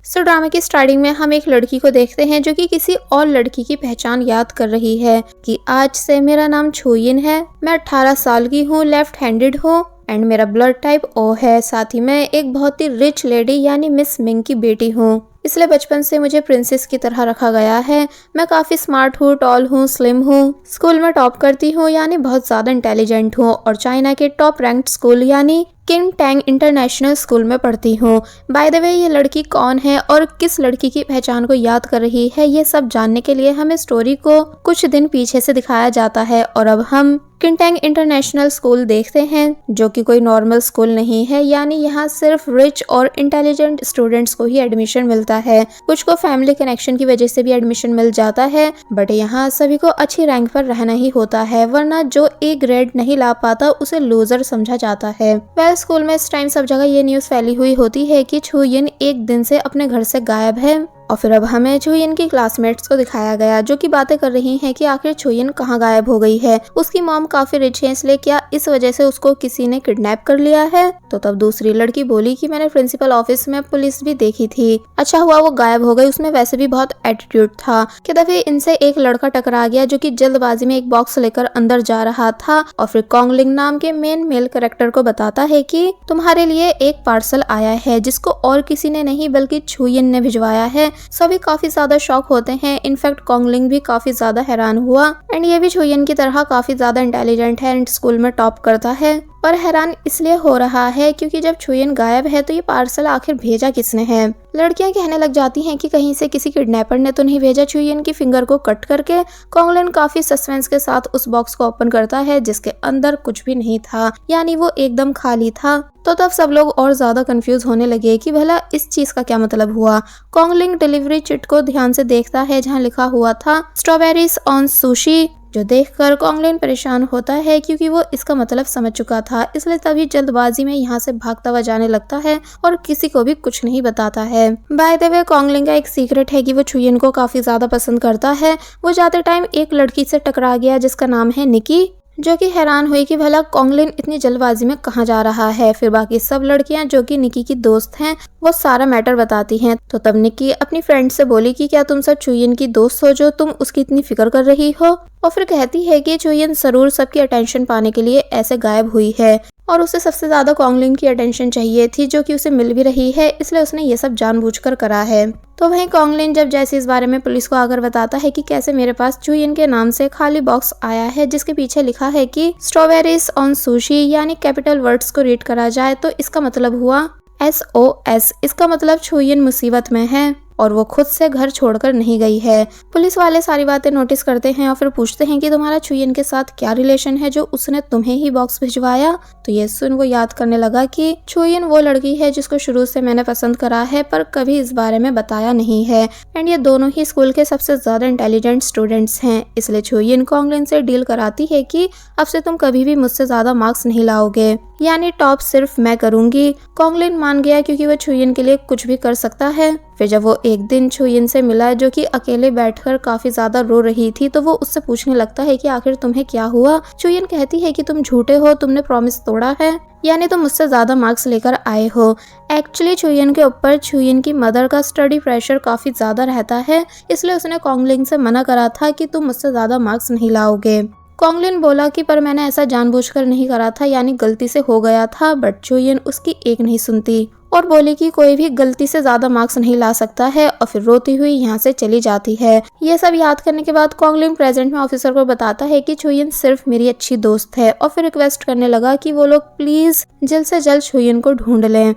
सो ड्रामे की स्टार्टिंग में हम एक लड़की को देखते हैं जो कि किसी और लड़की की पहचान याद कर रही है कि आज से मेरा नाम छुयिन है, मैं 18 साल की हूँ, लेफ्ट हैंडेड हूँ एंड मेरा ब्लड टाइप ओ है। साथ ही मैं एक बहुत ही रिच लेडी यानी मिस मिंग की बेटी हूँ, इसलिए बचपन से मुझे प्रिंसेस की तरह रखा गया है। मैं काफी स्मार्ट हूँ, टॉल हूँ, स्लिम हूँ, स्कूल में टॉप करती हूँ यानी बहुत ज्यादा इंटेलिजेंट हूँ और चाइना के टॉप रैंक्ड स्कूल यानी किंग टैंग इंटरनेशनल स्कूल में पढ़ती हूँ। बाय द वे, ये लड़की कौन है और किस लड़की की पहचान को याद कर रही है, ये सब जानने के लिए हमें स्टोरी को कुछ दिन पीछे से दिखाया जाता है। और अब हम किंग टैंग इंटरनेशनल स्कूल देखते हैं जो कि कोई नॉर्मल स्कूल नहीं है, यानी यहाँ सिर्फ रिच और इंटेलिजेंट स्टूडेंट्स को ही एडमिशन मिलता है। कुछ को फैमिली कनेक्शन की वजह से भी एडमिशन मिल जाता है, बट यहाँ सभी को अच्छी रैंक पर रहना ही होता है, वरना जो ए ग्रेड नहीं ला पाता उसे लूजर समझा जाता है। स्कूल में इस टाइम सब जगह ये न्यूज फैली हुई होती है कि छुयिन एक दिन से अपने घर से गायब है। और फिर अब हमें छुयिन की क्लासमेट्स को दिखाया गया जो कि बातें कर रही हैं कि आखिर छुयिन कहाँ गायब हो गई है। उसकी मॉम काफी रिच है, इसलिए क्या इस वजह से उसको किसी ने किडनैप कर लिया है। तो तब दूसरी लड़की बोली कि मैंने प्रिंसिपल ऑफिस में पुलिस भी देखी थी, अच्छा हुआ वो गायब हो गई, उसमें वैसे भी बहुत एटीट्यूड था। कि दफे इनसे एक लड़का टकरा गया जो कि जल्दबाजी में एक बॉक्स लेकर अंदर जा रहा था और फिर कॉन्गलिंग नाम के मेन मेल कैरेक्टर को बताता है कि तुम्हारे लिए एक पार्सल आया है जिसको और किसी ने नहीं बल्कि छुयिन ने भिजवाया है। सभी काफी ज्यादा शॉक होते हैं, इनफैक्ट कॉन्गलिंग भी काफी ज्यादा हैरान हुआ एंड ये भी छुयिन की तरह काफी ज्यादा इंटेलिजेंट है एंड स्कूल में टॉप करता है। पर हैरान इसलिए हो रहा है क्योंकि जब छुयिन गायब है तो ये पार्सल आखिर भेजा किसने है। लड़कियां कहने लग जाती हैं कि कहीं से किसी किडनैपर ने तो नहीं भेजा छुयिन की फिंगर को कट करके। कॉन्गलिन काफी सस्पेंस के साथ उस बॉक्स को ओपन करता है जिसके अंदर कुछ भी नहीं था, यानी वो एकदम खाली था। तो तब सब लोग और ज्यादा कंफ्यूज होने लगे कि भला इस चीज का क्या मतलब हुआ। कॉन्गलिंग डिलीवरी चिट को ध्यान से देखता है जहाँ लिखा हुआ था स्ट्रॉबेरीज ऑन सुशी, जो देखकर कॉन्गलिन परेशान होता है क्योंकि वो इसका मतलब समझ चुका था, इसलिए तभी जल्दबाजी में यहाँ से भागता हुआ जाने लगता है और किसी को भी कुछ नहीं बताता है। बाय द वे, कॉन्गलिन का एक सीक्रेट है कि वो छुयिन को काफी ज्यादा पसंद करता है। वो जाते टाइम एक लड़की से टकरा गया जिसका नाम है निकी, जो कि हैरान हुई कि भला कॉन्गलिन इतनी जल्दबाजी में कहाँ जा रहा है। फिर बाकी सब लड़कियां जो कि निकी की दोस्त हैं वो सारा मैटर बताती हैं। तो तब निकी अपनी फ्रेंड से बोली कि क्या तुम सब छुयिन की दोस्त हो जो तुम उसकी इतनी फिक्र कर रही हो। और फिर कहती है कि छुयिन जरूर सबकी अटेंशन पाने के लिए ऐसे गायब हुई है और उसे सबसे ज्यादा कॉन्गलिन की अटेंशन चाहिए थी जो कि उसे मिल भी रही है, इसलिए उसने ये सब जानबूझकर करा है। तो वहीं कॉन्गलिन जब जैसे इस बारे में पुलिस को आकर बताता है कि कैसे मेरे पास छुयिन के नाम से खाली बॉक्स आया है जिसके पीछे लिखा है कि स्ट्रॉबेरीज ऑन सुशी, यानी कैपिटल वर्ड्स को रीड करा जाए तो इसका मतलब हुआ SOS। इसका मतलब छुयिन मुसीबत में है और वो खुद से घर छोड़कर नहीं गई है। पुलिस वाले सारी बातें नोटिस करते हैं और फिर पूछते हैं कि तुम्हारा छुयिन के साथ क्या रिलेशन है जो उसने तुम्हें ही बॉक्स भिजवाया। तो ये सुन वो याद करने लगा कि छुयिन वो लड़की है जिसको शुरू से मैंने पसंद करा है पर कभी इस बारे में बताया नहीं है एंड ये दोनों ही स्कूल के सबसे ज्यादा इंटेलिजेंट स्टूडेंट्स हैं। इसलिए छुयिन कॉन्गलिन से डील कराती है कि अब से तुम कभी भी मुझसे ज्यादा मार्क्स नहीं लाओगे, यानी टॉप सिर्फ मैं करूंगी। कॉन्गलिन मान गया क्योंकि वो छुयिन के लिए कुछ भी कर सकता है। फिर जब वो एक दिन छुयिन से मिला जो कि अकेले बैठकर काफी ज्यादा रो रही थी, तो वो उससे पूछने लगता है कि आखिर तुम्हें क्या हुआ। छुयिन कहती है कि तुम झूठे हो, तुमने प्रॉमिस तोड़ा है, यानी तुम मुझसे ज्यादा मार्क्स लेकर आए हो। एक्चुअली छुयिन के ऊपर छुयिन की मदर का स्टडी प्रेशर काफी ज्यादा रहता है, इसलिए उसने कॉन्गलिन से मना करा था कि तुम मुझसे ज्यादा मार्क्स नहीं लाओगे। कॉन्गलिन बोला कि पर मैंने ऐसा जानबूझकर नहीं करा था, यानी गलती से हो गया था, बट छुयिन उसकी एक नहीं सुनती और बोली कि कोई भी गलती से ज्यादा मार्क्स नहीं ला सकता है और फिर रोती हुई यहाँ से चली जाती है। ये सब याद करने के बाद कॉन्गलिन प्रेजेंट में ऑफिसर को बताता है कि छुयिन सिर्फ मेरी अच्छी दोस्त है और फिर रिक्वेस्ट करने लगा कि वो लोग प्लीज जल्द से जल्द छुयिन को ढूंढ लें।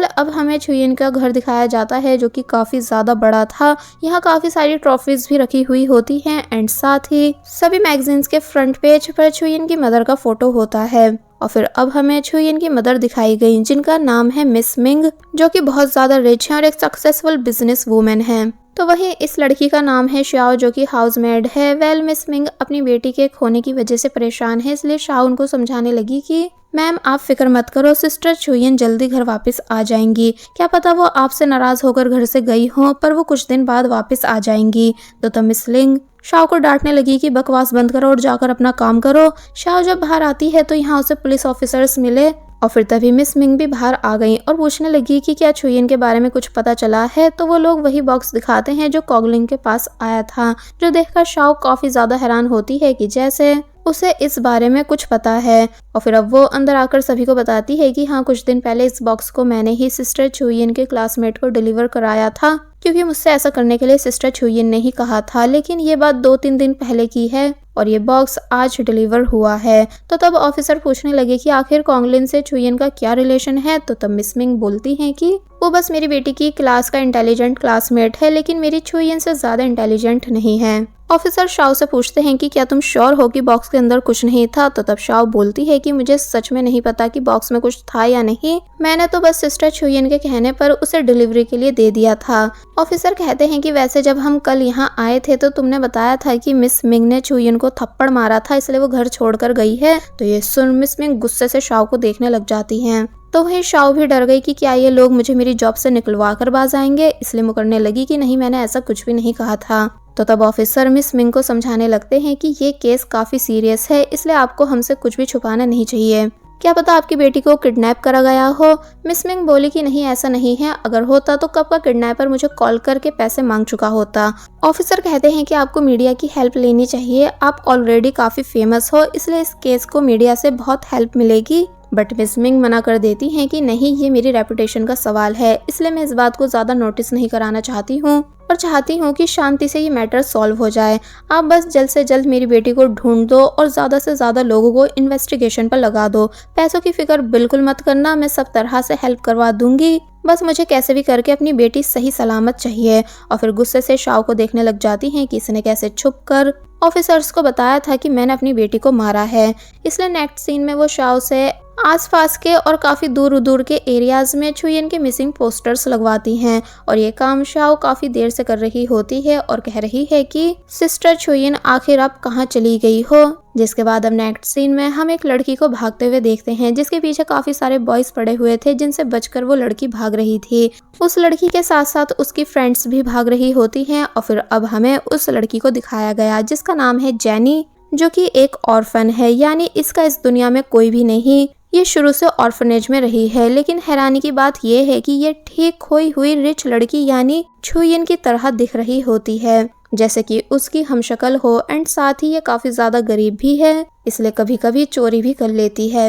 अब हमें छुयिन का घर दिखाया जाता है जो कि काफी ज्यादा बड़ा था। यहाँ काफी सारी ट्रॉफीज भी रखी हुई होती हैं एंड साथ ही सभी मैगजीन्स के फ्रंट पेज पर छुयिन की मदर का फोटो होता है। और फिर अब हमें छुयिन की मदर दिखाई गई जिनका नाम है मिस मिंग, जो कि बहुत ज्यादा रिच है और एक सक्सेसफुल बिजनेस वूमेन है। तो वहीं इस लड़की का नाम है शाओ जो कि हाउसमेड है। मिस मिंग अपनी बेटी के खोने की वजह से परेशान है, इसलिए शाओ उनको समझाने लगी कि मैम आप फिक्र मत करो, सिस्टर छुयिन जल्दी घर वापस आ जाएंगी। क्या पता वो आपसे नाराज होकर घर से गई हो, पर वो कुछ दिन बाद वापस आ जाएंगी। तो मिस लिंग शाओ को डांटने लगी कि बकवास बंद करो और जाकर अपना काम करो। शाओ जब बाहर आती है तो यहाँ उसे पुलिस ऑफिसर्स मिले और फिर तभी मिस मिंग भी बाहर आ गई और पूछने लगी कि क्या छुयिन के बारे में कुछ पता चला है। तो वो लोग वही बॉक्स दिखाते हैं जो कॉगलिंग के पास आया था, जो देखकर शाओ काफी ज्यादा हैरान होती है कि जैसे उसे इस बारे में कुछ पता है। और फिर अब वो अंदर आकर सभी को बताती है कि हाँ, कुछ दिन पहले इस बॉक्स को मैंने ही सिस्टर छुयिन के क्लासमेट को डिलीवर कराया था, क्योंकि मुझसे ऐसा करने के लिए सिस्टर छुयिन ने ही कहा था। लेकिन ये बात 2-3 दिन पहले की है और ये बॉक्स आज डिलीवर हुआ है। तो तब ऑफिसर पूछने लगे कि आखिर कॉन्गलिन से छुयिन का क्या रिलेशन है। तो तब मिस मिंग बोलती हैं कि वो बस मेरी बेटी की क्लास का इंटेलिजेंट क्लासमेट है, लेकिन मेरी छुयिन से ज्यादा इंटेलिजेंट नहीं है। ऑफिसर शाओ से पूछते हैं कि क्या तुम श्योर हो कि बॉक्स के अंदर कुछ नहीं था। तो तब शाओ बोलती है कि मुझे सच में नहीं पता कि बॉक्स में कुछ था या नहीं, मैंने तो बस सिस्टर छुयिन के कहने पर उसे डिलीवरी के लिए दे दिया था। ऑफिसर कहते हैं कि वैसे जब हम कल यहाँ आए थे तो तुमने बताया था कि मिस मिंग ने छुयिन को थप्पड़ मारा था, इसलिए वो घर छोड़कर गई है। तो ये सुन मिस मिंग गुस्से से शाओ को देखने लग जाती हैं। तो वहीं शाओ भी डर गई कि क्या ये लोग मुझे मेरी जॉब से निकलवा कर बाज आएंगे, इसलिए मुकरने लगी कि नहीं, मैंने ऐसा कुछ भी नहीं कहा था। तो तब ऑफिसर मिस मिंग को समझाने लगते हैं कि ये केस काफी सीरियस है, इसलिए आपको हमसे कुछ भी छुपाना नहीं चाहिए। क्या पता आपकी बेटी को किडनैप करा गया हो। मिस मिंग बोली कि नहीं, ऐसा नहीं है, अगर होता तो कब का किडनैपर मुझे कॉल करके पैसे मांग चुका होता। ऑफिसर कहते हैं कि आपको मीडिया की हेल्प लेनी चाहिए, आप ऑलरेडी काफी फेमस हो, इसलिए इस केस को मीडिया से बहुत हेल्प मिलेगी। बट मिस मिंग मना कर देती हैं कि नहीं, ये मेरी रेपुटेशन का सवाल है, इसलिए मैं इस बात को ज्यादा नोटिस नहीं कराना चाहती हूँ और चाहती हूँ कि शांति से ये मैटर सॉल्व हो जाए। आप बस जल्द से जल्द मेरी बेटी को ढूंढ दो और ज्यादा से ज्यादा लोगों को इन्वेस्टिगेशन पर लगा दो। पैसों की फिक्र बिल्कुल मत करना, मैं सब तरह से हेल्प करवा दूंगी, बस मुझे कैसे भी करके अपनी बेटी सही सलामत चाहिए। और फिर गुस्से से शाओ को देखने लग जाती हैं कि इसने कैसे छुप कर ऑफिसर्स को बताया था कि मैंने अपनी बेटी को मारा है। इसलिए नेक्स्ट सीन में वो शाओ से आसपास के और काफी दूर दूर के एरियाज में छुयिन के मिसिंग पोस्टर्स लगवाती हैं और ये काम शाओ काफी देर से कर रही होती है और कह रही है कि सिस्टर छुयिन आखिर आप कहाँ चली गई हो। जिसके बाद अब नेक्स्ट सीन में हम एक लड़की को भागते हुए देखते हैं, जिसके पीछे काफी सारे बॉयज पड़े हुए थे, जिनसे बचकर वो लड़की भाग रही थी। उस लड़की के साथ साथ उसकी फ्रेंड्स भी भाग रही होती हैं और फिर अब हमें उस लड़की को दिखाया गया जिसका नाम है जेनी, जो कि एक ऑर्फन है, यानी इसका इस दुनिया में कोई भी नहीं। ये शुरू से ऑर्फनेज में रही है, लेकिन हैरानी की बात यह है कि ये ठीक खोई हुई रिच लड़की यानी छुयिन की तरह दिख रही होती है, जैसे कि उसकी हमशक्ल हो, एंड साथ ही ये काफी ज्यादा गरीब भी है, इसलिए कभी कभी चोरी भी कर लेती है।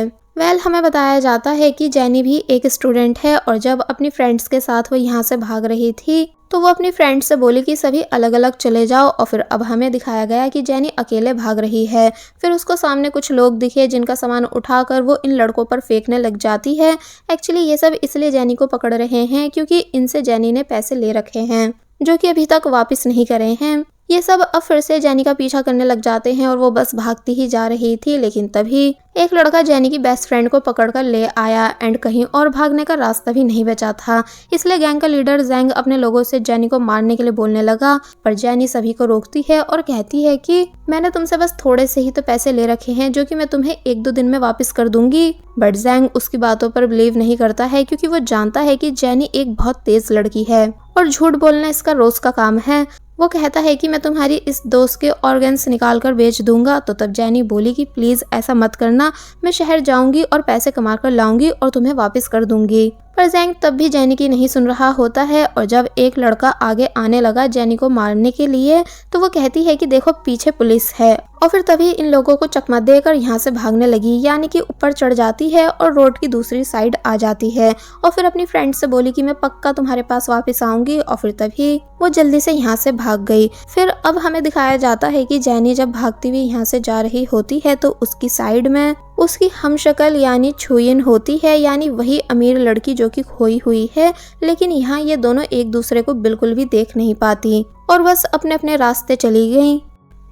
हमें बताया जाता है कि जेनी भी एक स्टूडेंट है और जब अपनी फ्रेंड्स के साथ वो यहाँ से भाग रही थी तो वो अपनी फ्रेंड से बोली कि सभी अलग अलग चले जाओ। और फिर अब हमें दिखाया गया कि जेनी अकेले भाग रही है। फिर उसको सामने कुछ लोग दिखे जिनका सामान उठाकर वो इन लड़कों पर फेंकने लग जाती है। एक्चुअली ये सब इसलिए जेनी को पकड़ रहे हैं क्योंकि इनसे जेनी ने पैसे ले रखे हैं जो कि अभी तक वापस नहीं करे हैं। ये सब अब फिर से जेनी का पीछा करने लग जाते हैं और वो बस भागती ही जा रही थी, लेकिन तभी एक लड़का जेनी की बेस्ट फ्रेंड को पकड़कर ले आया एंड कहीं और भागने का रास्ता भी नहीं बचा था। इसलिए गैंग का लीडर जैंग अपने लोगों से जेनी को मारने के लिए बोलने लगा, पर जेनी सभी को रोकती है और कहती है कि मैंने तुमसे बस थोड़े से ही तो पैसे ले रखे हैं जो कि मैं तुम्हें 1-2 दिन में वापस कर दूंगी। बट जैंग उसकी बातों पर बिलीव नहीं करता है क्योंकि वो जानता है कि जेनी एक बहुत तेज लड़की है और झूठ बोलना इसका रोज का काम है। वो कहता है कि मैं तुम्हारी इस दोस्त के ऑर्गन्स निकाल कर बेच दूंगा। तो तब जेनी बोली कि प्लीज ऐसा मत करना, मैं शहर जाऊंगी और पैसे कमा कर लाऊंगी और तुम्हें वापस कर दूंगी। पर जैंग तब भी जेनी की नहीं सुन रहा होता है और जब एक लड़का आगे आने लगा जेनी को मारने के लिए तो वो कहती है कि देखो पीछे पुलिस है, और फिर तभी इन लोगों को चकमा देकर यहाँ से भागने लगी, यानी कि ऊपर चढ़ जाती है और रोड की दूसरी साइड आ जाती है और फिर अपनी फ्रेंड से बोली कि मैं पक्का तुम्हारे पास वापस आऊंगी, और फिर तभी वो जल्दी से यहाँ से भाग गई। फिर अब हमें दिखाया जाता है कि जेनी जब भागती हुई यहाँ से जा रही होती है तो उसकी साइड में उसकी हमशक्ल यानी छुयिन होती है, यानी वही अमीर लड़की जो कि खोई हुई है। लेकिन यहाँ ये दोनों एक दूसरे को बिल्कुल भी देख नहीं पाती और बस अपने अपने रास्ते चली गई।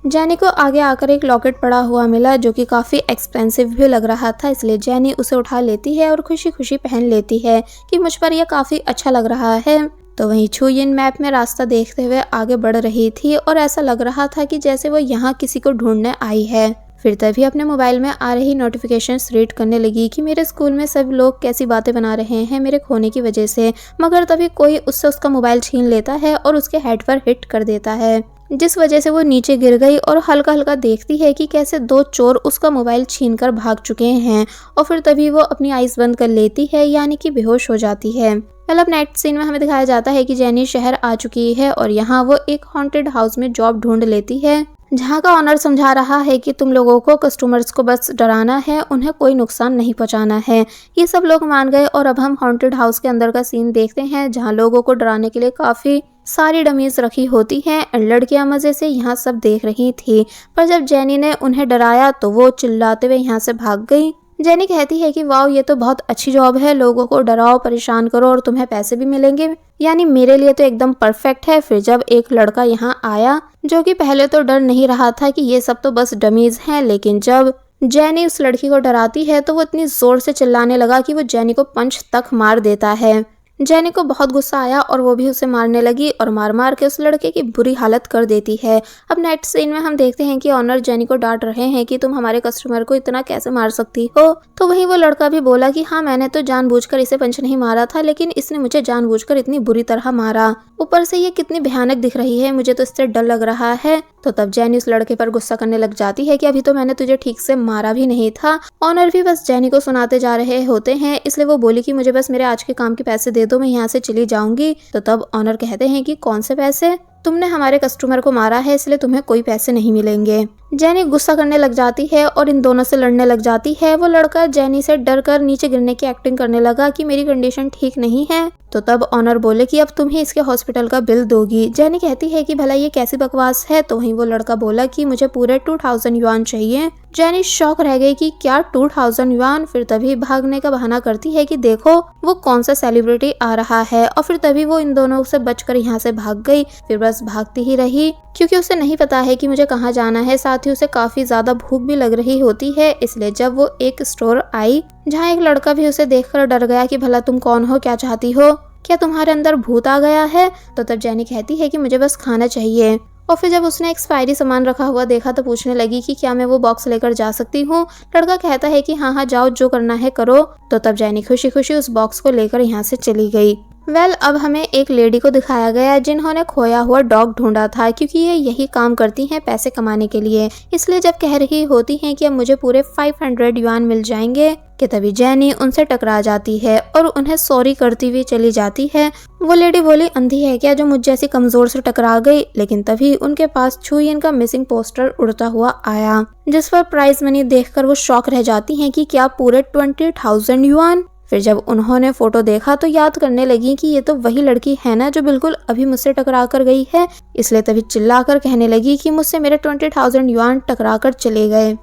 जेनी को आगे आकर एक लॉकेट पड़ा हुआ मिला जो कि काफी एक्सपेंसिव भी लग रहा था, इसलिए जेनी उसे उठा लेती है और खुशी खुशी पहन लेती है कि मुझ पर यह काफी अच्छा लग रहा है। तो वहीं छुयिन मैप में रास्ता देखते हुए आगे बढ़ रही थी और ऐसा लग रहा था कि जैसे वो यहाँ किसी को ढूंढने आई है। फिर तभी अपने मोबाइल में आ रही नोटिफिकेशंस रीड करने लगी कि मेरे स्कूल में सब लोग कैसी बातें बना रहे हैं मेरे खोने की वजह से, मगर तभी कोई उससे उसका मोबाइल छीन लेता है और उसके हेड पर हिट कर देता है। जिस वजह से वो नीचे गिर गई और हल्का हल्का देखती है कि कैसे 2 चोर उसका मोबाइल छीनकर भाग चुके हैं और फिर तभी वो अपनी आईज बंद कर लेती है, यानी कि बेहोश हो जाती है। मतलब नेक्स्ट सीन में हमें दिखाया जाता है कि जेनी शहर आ चुकी है और यहाँ वो एक हॉन्टेड हाउस में जॉब ढूंढ लेती है, जहाँ का ऑनर समझा रहा है कि तुम लोगों को कस्टमर्स को बस डराना है, उन्हें कोई नुकसान नहीं पहुंचाना है। ये सब लोग मान गए और अब हम हॉन्टेड हाउस के अंदर का सीन देखते हैं, जहाँ लोगों को डराने के लिए काफी सारी डमीज रखी होती हैं और लड़कियां मजे से यहाँ सब देख रही थी। पर जब जेनी ने उन्हें डराया तो वो चिल्लाते हुए यहाँ से भाग गई। जेनी कहती है कि वाओ, ये तो बहुत अच्छी जॉब है, लोगों को डराओ, परेशान करो और तुम्हें पैसे भी मिलेंगे, यानी मेरे लिए तो एकदम परफेक्ट है। फिर जब एक लड़का यहाँ आया जो कि पहले तो डर नहीं रहा था कि ये सब तो बस डमीज हैं, लेकिन जब जेनी उस लड़की को डराती है तो वो इतनी जोर से चिल्लाने लगा कि वो जेनी को पंच तक मार देता है। जेनी को बहुत गुस्सा आया और वो भी उसे मारने लगी और मार मार के उस लड़के की बुरी हालत कर देती है। अब नेक्स्ट सीन में हम देखते हैं कि ऑनर जेनी को डांट रहे हैं कि तुम हमारे कस्टमर को इतना कैसे मार सकती हो। तो वहीं वो लड़का भी बोला कि हाँ, मैंने तो जानबूझकर इसे पंच नहीं मारा था, लेकिन इसने मुझे जानबूझकर इतनी बुरी तरह मारा। ऊपर से ये कितनी भयानक दिख रही है, मुझे तो इससे डर लग रहा है। तो तब जेनी उस लड़के पर गुस्सा करने लग जाती है कि अभी तो मैंने तुझे ठीक से मारा भी नहीं था। ऑनर भी बस जेनी को सुनाते जा रहे होते हैं, इसलिए वो बोली कि मुझे बस मेरे आज के काम के पैसे दे दो, मैं यहाँ से चली जाऊंगी। तो तब ऑनर कहते हैं कि कौन से पैसे? तुमने हमारे कस्टमर को मारा है, इसलिए तुम्हें कोई पैसे नहीं मिलेंगे। जेनी गुस्सा करने लग जाती है और इन दोनों से लड़ने लग जाती है। वो लड़का जेनी से डर कर नीचे गिरने की एक्टिंग करने लगा कि मेरी कंडीशन ठीक नहीं है। तो तब ऑनर बोले कि अब तुम ही इसके हॉस्पिटल का बिल दोगी। जेनी कहती है कि भला ये कैसी बकवास है। तो वहीं वो लड़का बोला कि मुझे पूरे 2000 युआन चाहिए। जेनी शॉक रह गई कि क्या 2000 युआन। फिर तभी भागने का बहाना करती है कि देखो वो कौन सा सेलिब्रिटी आ रहा है, और फिर तभी वो इन दोनों से बचकर यहाँ से भाग गई। फिर बस भागती ही रही क्योंकि उसे नहीं पता है कि मुझे कहाँ जाना है। साथ ही उसे काफी ज्यादा भूख भी लग रही होती है। इसलिए जब वो एक स्टोर आई जहाँ एक लड़का भी उसे देखकर डर गया कि भला तुम कौन हो, क्या चाहती हो, क्या तुम्हारे अंदर भूत आ गया है। तो तब जेनी कहती है कि मुझे बस खाना चाहिए। और फिर जब उसने एक्सपायरी सामान रखा हुआ देखा तो पूछने लगी कि क्या मैं वो बॉक्स लेकर जा सकती हूँ। लड़का कहता है कि हाँ हाँ जाओ, जो करना है करो। तो तब जेनी खुशी खुशी उस बॉक्स को लेकर यहाँ से चली गई। अब हमें एक लेडी को दिखाया गया जिन्होंने खोया हुआ डॉग ढूंढा था, क्योंकि ये यही काम करती हैं पैसे कमाने के लिए। इसलिए जब कह रही होती हैं कि अब मुझे पूरे 500 युआन मिल जाएंगे कि तभी जेनी उनसे टकरा जाती है और उन्हें सॉरी करती हुई चली जाती है। वो लेडी बोली अंधी है क्या जो मुझ जैसी कमजोर से टकरा गई। लेकिन तभी उनके पास छुयिन का मिसिंग पोस्टर उड़ता हुआ आया, जिस पर प्राइज मनी देखकर वो शॉक रह जाती हैं कि क्या पूरे 20,000 युआन। फिर जब उन्होंने फोटो देखा तो याद करने लगी कि ये तो वही लड़की है ना जो बिल्कुल अभी मुझसे टकरा कर गई है। इसलिए तभी चिल्लाकर कहने लगी कि मुझसे मेरे 20,000 युआन टकरा कर चले गए।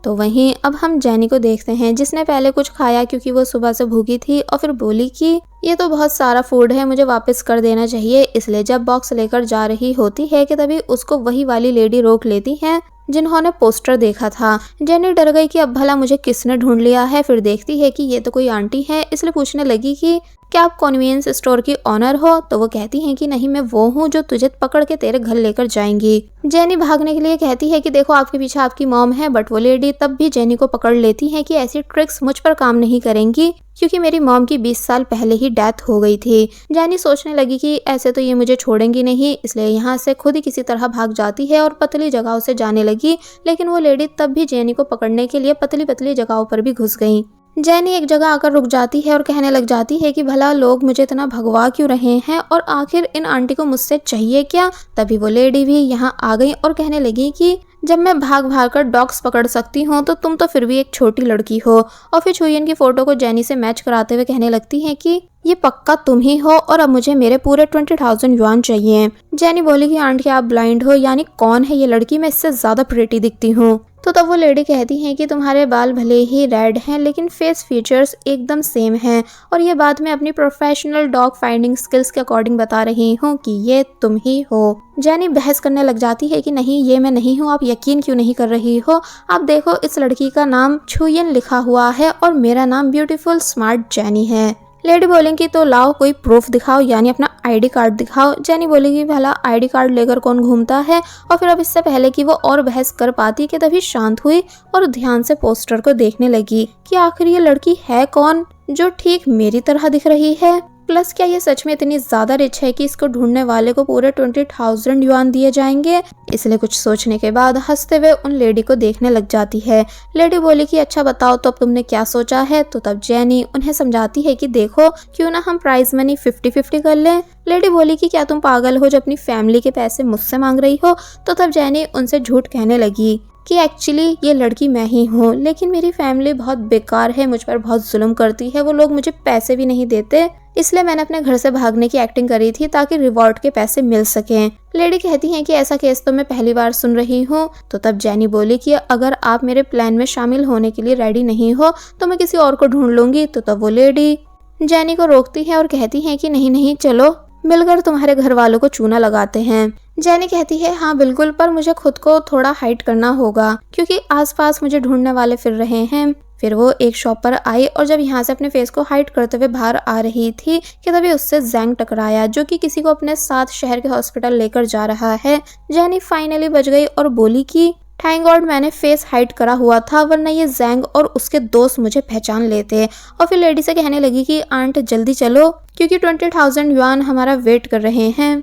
तो वहीं अब हम जेनी को देखते हैं जिसने पहले कुछ खाया क्योंकि वो सुबह से भूखी थी, और फिर बोली कि ये तो बहुत सारा फूड है, मुझे वापस कर देना चाहिए। इसलिए जब बॉक्स लेकर जा रही होती है कि तभी उसको वही वाली लेडी रोक लेती है जिन्होंने पोस्टर देखा था। जेनी डर गई कि अब भला मुझे किसने ढूंढ लिया है। फिर देखती है कि ये तो कोई आंटी है, इसलिए पूछने लगी कि क्या आप कन्वीनियंस स्टोर की ऑनर हो। तो वो कहती हैं कि नहीं, मैं वो हूँ जो तुझे पकड़ के तेरे घर लेकर जाएंगी। जेनी भागने के लिए कहती है कि देखो आपके पीछे आपकी मॉम है, बट वो लेडी तब भी जेनी को पकड़ लेती है कि ऐसी ट्रिक्स मुझ पर काम नहीं करेंगी क्योंकि मेरी मॉम की 20 साल पहले ही डेथ हो गई थी। जेनी सोचने लगी कि ऐसे तो ये मुझे छोड़ेंगी नहीं, इसलिए यहाँ से खुद ही किसी तरह भाग जाती है और पतली जगहों से जाने लगी। लेकिन वो लेडी तब भी जेनी को पकड़ने के लिए पतली पतली जगहों पर भी घुस गई। जेनी एक जगह आकर रुक जाती है और कहने लग जाती है कि भला लोग मुझे इतना भगवा क्यों रहे हैं और आखिर इन आंटी को मुझसे चाहिए क्या। तभी वो लेडी भी यहाँ आ गई और कहने लगी कि जब मैं भाग भाग कर डॉग्स पकड़ सकती हूँ तो तुम तो फिर भी एक छोटी लड़की हो। और फिर छुयिन की फोटो को जेनी से मैच कराते हुए कहने लगती है कि ये पक्का तुम ही हो और अब मुझे मेरे पूरे 20,000 युआन चाहिए। जेनी बोली कि आंटी आप ब्लाइंड हो, यानी कौन है ये लड़की, मैं इससे ज्यादा प्रिटी दिखती हूँ। तो तब वो लेडी कहती है कि तुम्हारे बाल भले ही रेड हैं लेकिन फेस फीचर्स एकदम सेम हैं, और ये बात मैं अपनी प्रोफेशनल डॉग फाइंडिंग स्किल्स के अकॉर्डिंग बता रही हूँ कि ये तुम ही हो। जेनी बहस करने लग जाती है कि नहीं, ये मैं नहीं हूँ, आप यकीन क्यों नहीं कर रही हो। आप देखो इस लड़की का नाम छुयिन लिखा हुआ है और मेरा नाम ब्यूटीफुल स्मार्ट जेनी है। लेडी बोलेंगी तो लाओ कोई प्रूफ दिखाओ, यानी अपना आईडी कार्ड दिखाओ। जेनी बोलेगी भला आईडी कार्ड लेकर कौन घूमता है। और फिर अब इससे पहले कि वो और बहस कर पाती कि तभी शांत हुई और ध्यान से पोस्टर को देखने लगी कि आखिर ये लड़की है कौन जो ठीक मेरी तरह दिख रही है। प्लस क्या ये सच में इतनी ज्यादा रिच है कि इसको ढूंढने वाले को पूरे 20,000 युआन दिए जाएंगे। इसलिए कुछ सोचने के बाद हंसते हुए उन लेडी को देखने लग जाती है। लेडी बोली कि अच्छा बताओ तो अब तुमने क्या सोचा है। तो तब जेनी उन्हें समझाती है कि देखो क्यों ना हम प्राइज मनी 50-50 कर लें। लेडी बोली कि क्या तुम पागल हो जो अपनी फैमिली के पैसे मुझसे मांग रही हो। तो तब जेनी उनसे झूठ कहने लगी कि एक्चुअली ये लड़की मैं ही हूँ, लेकिन मेरी फैमिली बहुत बेकार है, मुझ पर बहुत जुल्म करती है, वो लोग मुझे पैसे भी नहीं देते, इसलिए मैंने अपने घर से भागने की एक्टिंग करी थी ताकि रिवॉर्ड के पैसे मिल सकें। लेडी कहती हैं कि ऐसा केस तो मैं पहली बार सुन रही हूँ। तो तब जेनी बोली कि अगर आप मेरे प्लान में शामिल होने के लिए रेडी नहीं हो तो मैं किसी और को ढूंढ लूंगी। तो तब वो लेडी जेनी को रोकती है और कहती है कि नहीं नहीं, चलो मिलकर तुम्हारे घर वालों को चूना लगाते हैं। जेनी कहती है हाँ बिल्कुल, पर मुझे खुद को थोड़ा हाइड करना होगा क्योंकि आसपास मुझे ढूंढने वाले फिर रहे हैं। फिर वो एक शॉप पर आई और जब यहाँ से अपने फेस को हाइड करते हुए बाहर आ रही थी कि तभी उससे जैंग टकराया जो कि किसी को अपने साथ शहर के हॉस्पिटल लेकर जा रहा है। जेनी फाइनली बच गई और बोली कि थैंक गॉड मैंने फेस हाइड करा हुआ था, वरना ये जैंग और उसके दोस्त मुझे पहचान लेते। और फिर लेडी से कहने लगी कि आंट जल्दी चलो क्योंकि 20,000 युआन हमारा वेट कर रहे हैं।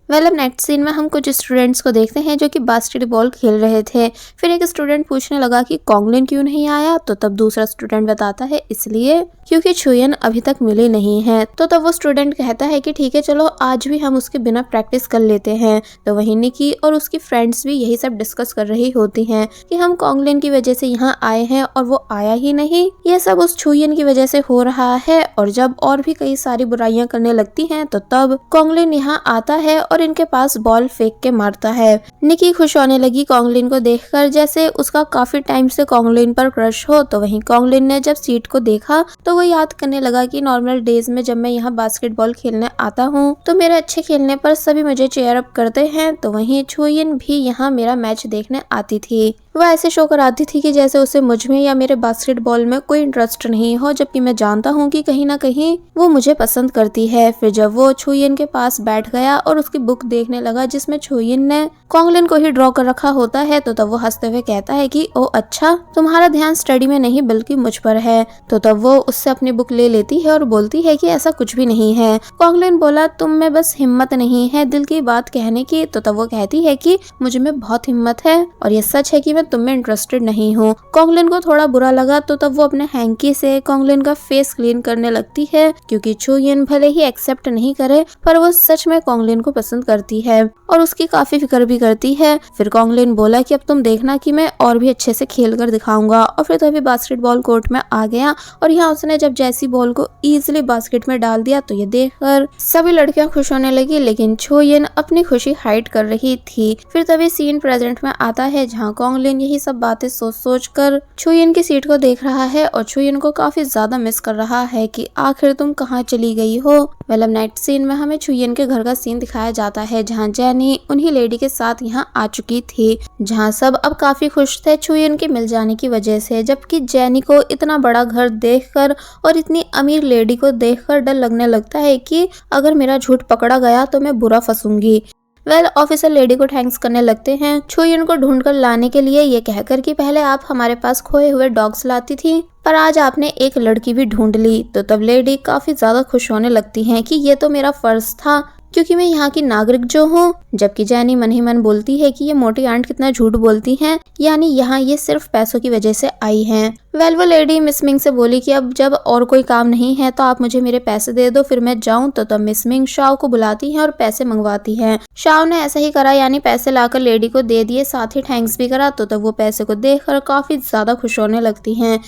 वेल अब नेक्स्ट सीन में हम कुछ स्टूडेंट्स को देखते हैं जो कि बास्केटबॉल खेल रहे थे। फिर एक स्टूडेंट पूछने लगा कि कॉन्गलिन क्यों नहीं आया। तो तब दूसरा स्टूडेंट बताता है इसलिए क्योंकि छुयन अभी तक मिली नहीं है। तो तब वो स्टूडेंट कहता है कि ठीक है चलो आज भी हम उसके बिना प्रैक्टिस कर लेते हैं। तो वहीं निकी और उसकी फ्रेंड्स भी यही सब डिस्कस कर रही होती हैं कि हम कॉन्गलिन की वजह से यहाँ आए हैं और वो आया ही नहीं, ये सब उस छुयन की वजह से हो रहा है। और जब और भी कई सारी बुराइयां करने लगती हैं तो तब कॉन्गलिन यहाँ आता है और इनके पास बॉल फेंक के मारता है। निकी खुश होने लगी कॉन्गलिन को देखकर, जैसे उसका काफी टाइम से कॉन्गलिन पर क्रश हो। तो वहीं कॉन्गलिन ने जब सीट को देखा तो वो याद करने लगा कि नॉर्मल डेज में जब मैं यहाँ बास्केटबॉल खेलने आता हूँ तो मेरे अच्छे खेलने पर सभी मुझे चेयर अप करते हैं। तो वहीं छुयिन भी यहाँ मेरा मैच देखने आती थी। वह ऐसे शो कराती थी कि जैसे उसे मुझ में या मेरे बास्केटबॉल में कोई इंटरेस्ट नहीं हो, जबकि मैं जानता हूँ कि कहीं ना कहीं वो मुझे पसंद करती है। फिर जब वो छुयिन के पास बैठ गया और उसकी बुक देखने लगा जिसमें छुयिन ने कॉन्गलिन को ही ड्रॉ कर रखा होता है, तो तब वो हंसते हुए कहता है कि ओ अच्छा, तुम्हारा ध्यान स्टडी में नहीं बल्कि मुझ पर है। तो तब वो उससे अपनी बुक ले लेती है और बोलती है कि ऐसा कुछ भी नहीं है। कॉन्गलिन बोला तुम में बस हिम्मत नहीं है दिल की बात कहने की। तो तब वो कहती है कि मुझ में बहुत हिम्मत है और ये सच है कि मैं तुम में इंटरेस्टेड नहीं हूँ। कॉन्गलिन को थोड़ा बुरा लगा तो तब वो अपने हैंकी से कॉन्गलिन का फेस क्लीन करने लगती है क्योंकि छुयिन भले ही एक्सेप्ट नहीं करे पर वो सच में कॉन्गलिन को पसंद करती है और उसकी काफी फिक्र भी करती है। फिर कॉन्गलिन बोला कि अब तुम देखना कि मैं और भी अच्छे से खेल कर दिखाऊंगा। और फिर तभी बास्केटबॉल कोर्ट में आ गया और यहाँ उसने जब जैसी बॉल को इजीली बास्केट में डाल दिया तो ये देखकर सभी लड़कियां खुश होने लगी, लेकिन छुयिन अपनी खुशी हाइड कर रही थी। फिर तभी सीन प्रेजेंट में आता है जहाँ कॉन्गलिन यही सब बातें सोच सोच कर छुयिन की सीट को देख रहा है और छुयिन को काफी ज्यादा मिस कर रहा है कि आखिर तुम कहाँ चली गई हो। वेल अब नेक्स्ट सीन में हमें छुयिन के घर का सीन दिखाया जाता है जहाँ जेनी उन्हीं लेडी के साथ यहाँ आ चुकी थी, जहाँ सब अब काफी खुश थे छुयिन के मिल जाने की वजह से। जबकि जेनी को इतना बड़ा घर देखकर और इतनी अमीर लेडी को देखकर डर लगने लगता है कि अगर मेरा झूठ पकड़ा गया तो मैं बुरा फंसूंगी। वेल ऑफिसर लेडी को थैंक्स करने लगते हैं छुयिन को ढूंढकर लाने के लिए, ये कहकर कि पहले आप हमारे पास खोए हुए डॉग्स लाती थी पर आज आपने एक लड़की भी ढूंढ ली। तो तब लेडी काफी ज्यादा खुश होने लगती हैं कि ये तो मेरा फर्ज था क्योंकि मैं यहाँ की नागरिक जो हूँ। जबकि जेनी मन ही मन बोलती है कि ये मोटी आंट कितना झूठ बोलती हैं, यानी यहाँ ये सिर्फ पैसों की वजह से आई हैं। वेल वो लेडी मिस मिंग से बोली कि अब जब और कोई काम नहीं है तो आप मुझे मेरे पैसे दे दो फिर मैं जाऊँ। तो तब मिस मिंग शाओ को बुलाती है और पैसे मंगवाती है। शाओ ने ऐसा ही करा, यानी पैसे लाकर लेडी को दे दिए, साथ ही थैंक्स भी करा। तो तब वो पैसे को देखकर काफी ज्यादा खुश होने लगती हैं।